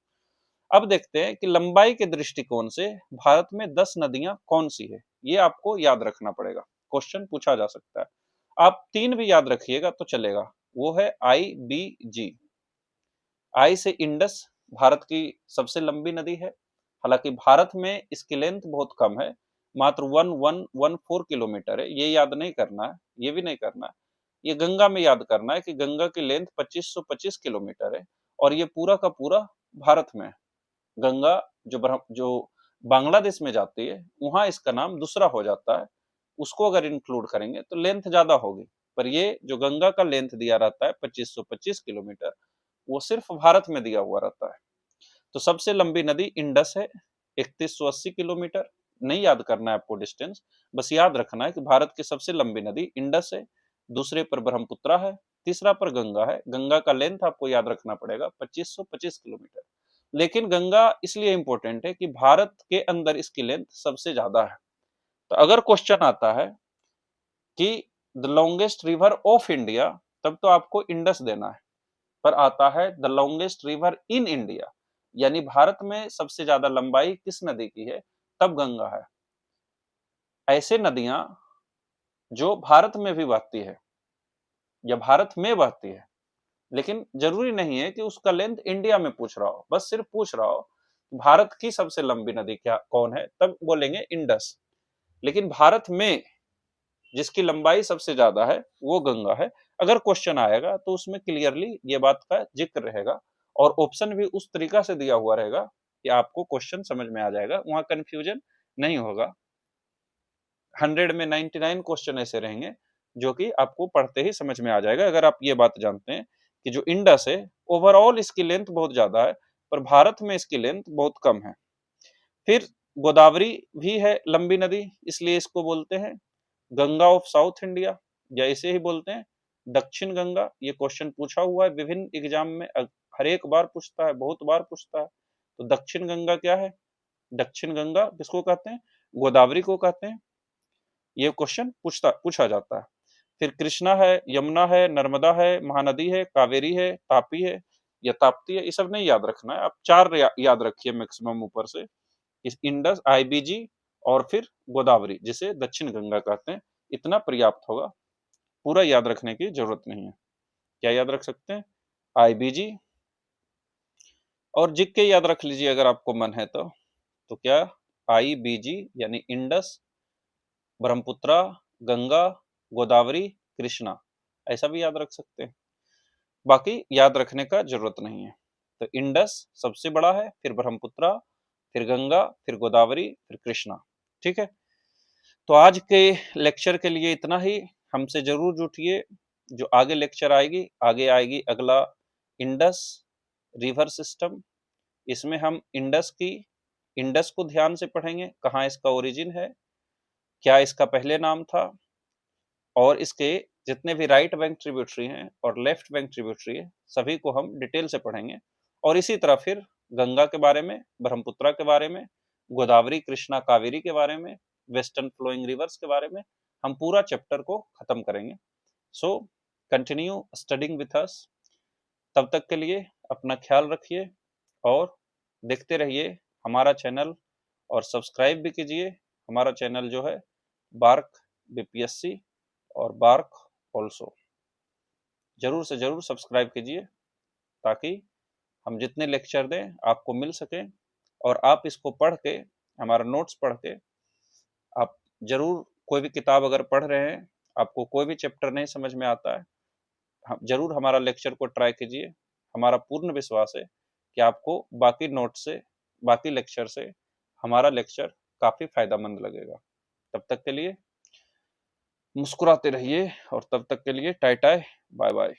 अब देखते हैं कि लंबाई के दृष्टिकोण से भारत में 10 नदियां कौन सी है, ये आपको याद रखना पड़ेगा, क्वेश्चन पूछा जा सकता है। आप 3 भी याद रखिएगा तो चलेगा, वो है IBG। आई से इंडस भारत की सबसे लंबी नदी है, हालांकि भारत में इसकी लेंथ बहुत कम है, मात्र 1114 किलोमीटर है। ये याद नहीं करना है, ये भी नहीं करना है, ये गंगा में याद करना है कि गंगा की लेंथ 2525 किलोमीटर है और ये पूरा का पूरा भारत में है। गंगा जो बांग्लादेश में जाती है वहां इसका नाम दूसरा हो जाता है, उसको अगर इंक्लूड करेंगे तो लेंथ ज्यादा होगी, पर ये जो गंगा का लेंथ दिया रहता है 2525 किलोमीटर, वो सिर्फ भारत में दिया हुआ रहता है। तो सबसे लंबी नदी इंडस है 3180 किलोमीटर। नहीं याद करना है आपको डिस्टेंस, बस याद रखना है कि भारत की सबसे लंबी नदी इंडस है, दूसरे पर ब्रह्मपुत्र है, तीसरा पर गंगा है। गंगा का लेंथ आपको याद रखना पड़ेगा 2525 किलोमीटर। लेकिन गंगा इसलिए इंपॉर्टेंट है कि भारत के अंदर इसकी लेंथ सबसे ज्यादा है। तो अगर क्वेश्चन आता है कि the longest river of India, तब तो आपको इंडस देना है, पर आता है the longest river in India, यानी भारत में सबसे ज्यादा लंबाई किस नदी की है, तब गंगा है। ऐसे नदियां जो भारत में भी बहती है या भारत में बहती है, लेकिन जरूरी नहीं है कि उसका लेंथ इंडिया में पूछ रहा हो, बस सिर्फ पूछ रहा हो भारत की सबसे लंबी नदी क्या कौन है, तब बोलेंगे इंडस। लेकिन भारत में जिसकी लंबाई सबसे ज्यादा है वो गंगा है। अगर क्वेश्चन आएगा तो उसमें क्लियरली ये बात का जिक्र रहेगा और ऑप्शन भी उस तरीका से दिया हुआ रहेगा कि आपको क्वेश्चन समझ में आ जाएगा, वहां कंफ्यूजन नहीं होगा। 100 में 99 क्वेश्चन ऐसे रहेंगे जो कि आपको पढ़ते ही समझ में आ जाएगा, अगर आप ये बात जानते हैं कि जो इंडस है ओवरऑल इसकी लेंथ बहुत ज्यादा है, पर भारत में इसकी लेंथ बहुत कम है। फिर गोदावरी भी है लंबी नदी, इसलिए इसको बोलते हैं गंगा ऑफ साउथ इंडिया, या इसे ही बोलते हैं दक्षिण गंगा। ये क्वेश्चन पूछा हुआ है विभिन्न एग्जाम में, हर एक बार पूछता है, बहुत बार पूछता है। तो दक्षिण गंगा क्या है, दक्षिण गंगा किसको कहते हैं, गोदावरी को कहते हैं। ये क्वेश्चन पूछा जाता है। फिर कृष्णा है, यमुना है, नर्मदा है, महानदी है, कावेरी है, तापी है या ताप्ती है, ये सब नहीं याद रखना है, आप 4 याद रखिए मैक्सिमम ऊपर से, इंडस, IBG और फिर गोदावरी जिसे दक्षिण गंगा कहते हैं, इतना पर्याप्त होगा, पूरा याद रखने की जरूरत नहीं है। क्या याद रख सकते हैं, IBG और जिक के याद रख लीजिए अगर आपको मन है तो क्या IBG यानी इंडस, ब्रह्मपुत्र, गंगा, गोदावरी, कृष्णा, ऐसा भी याद रख सकते हैं, बाकी याद रखने का जरूरत नहीं है। तो इंडस सबसे बड़ा है, फिर ब्रह्मपुत्र, फिर गंगा, फिर गोदावरी, फिर कृष्णा। ठीक है, तो आज के लेक्चर के लिए इतना ही। हमसे जरूर जुटिए, जो आगे लेक्चर आगे आएगी अगला इंडस रिवर सिस्टम। इसमें हम इंडस को ध्यान से पढ़ेंगे, कहाँ इसका ओरिजिन है, क्या इसका पहले नाम था, और इसके जितने भी राइट बैंक ट्रिब्यूटरी हैं और लेफ्ट बैंक ट्रिब्यूटरी है, सभी को हम डिटेल से पढ़ेंगे। और इसी तरह फिर गंगा के बारे में, ब्रह्मपुत्रा के बारे में, गोदावरी, कृष्णा, कावेरी के बारे में, वेस्टर्न फ्लोइंग रिवर्स के बारे में हम पूरा चैप्टर को खत्म करेंगे। So continue studying with us. तब तक के लिए अपना ख्याल रखिए और देखते रहिए हमारा चैनल, और सब्सक्राइब भी कीजिए। हमारा चैनल जो है बार्क बीपीएससी और बार्क ऑल्सो, जरूर से जरूर सब्सक्राइब कीजिए, ताकि हम जितने लेक्चर दें आपको मिल सके। और आप इसको पढ़ के, हमारा नोट्स पढ़ के, आप जरूर कोई भी किताब अगर पढ़ रहे हैं, आपको कोई भी चैप्टर नहीं समझ में आता है, जरूर हमारा लेक्चर को ट्राई कीजिए। हमारा पूर्ण विश्वास है कि आपको बाकी नोट से, बाकी लेक्चर से हमारा लेक्चर काफी फायदेमंद लगेगा। तब तक के लिए मुस्कुराते रहिए, और तब तक के लिए टाटा, बाय बाय।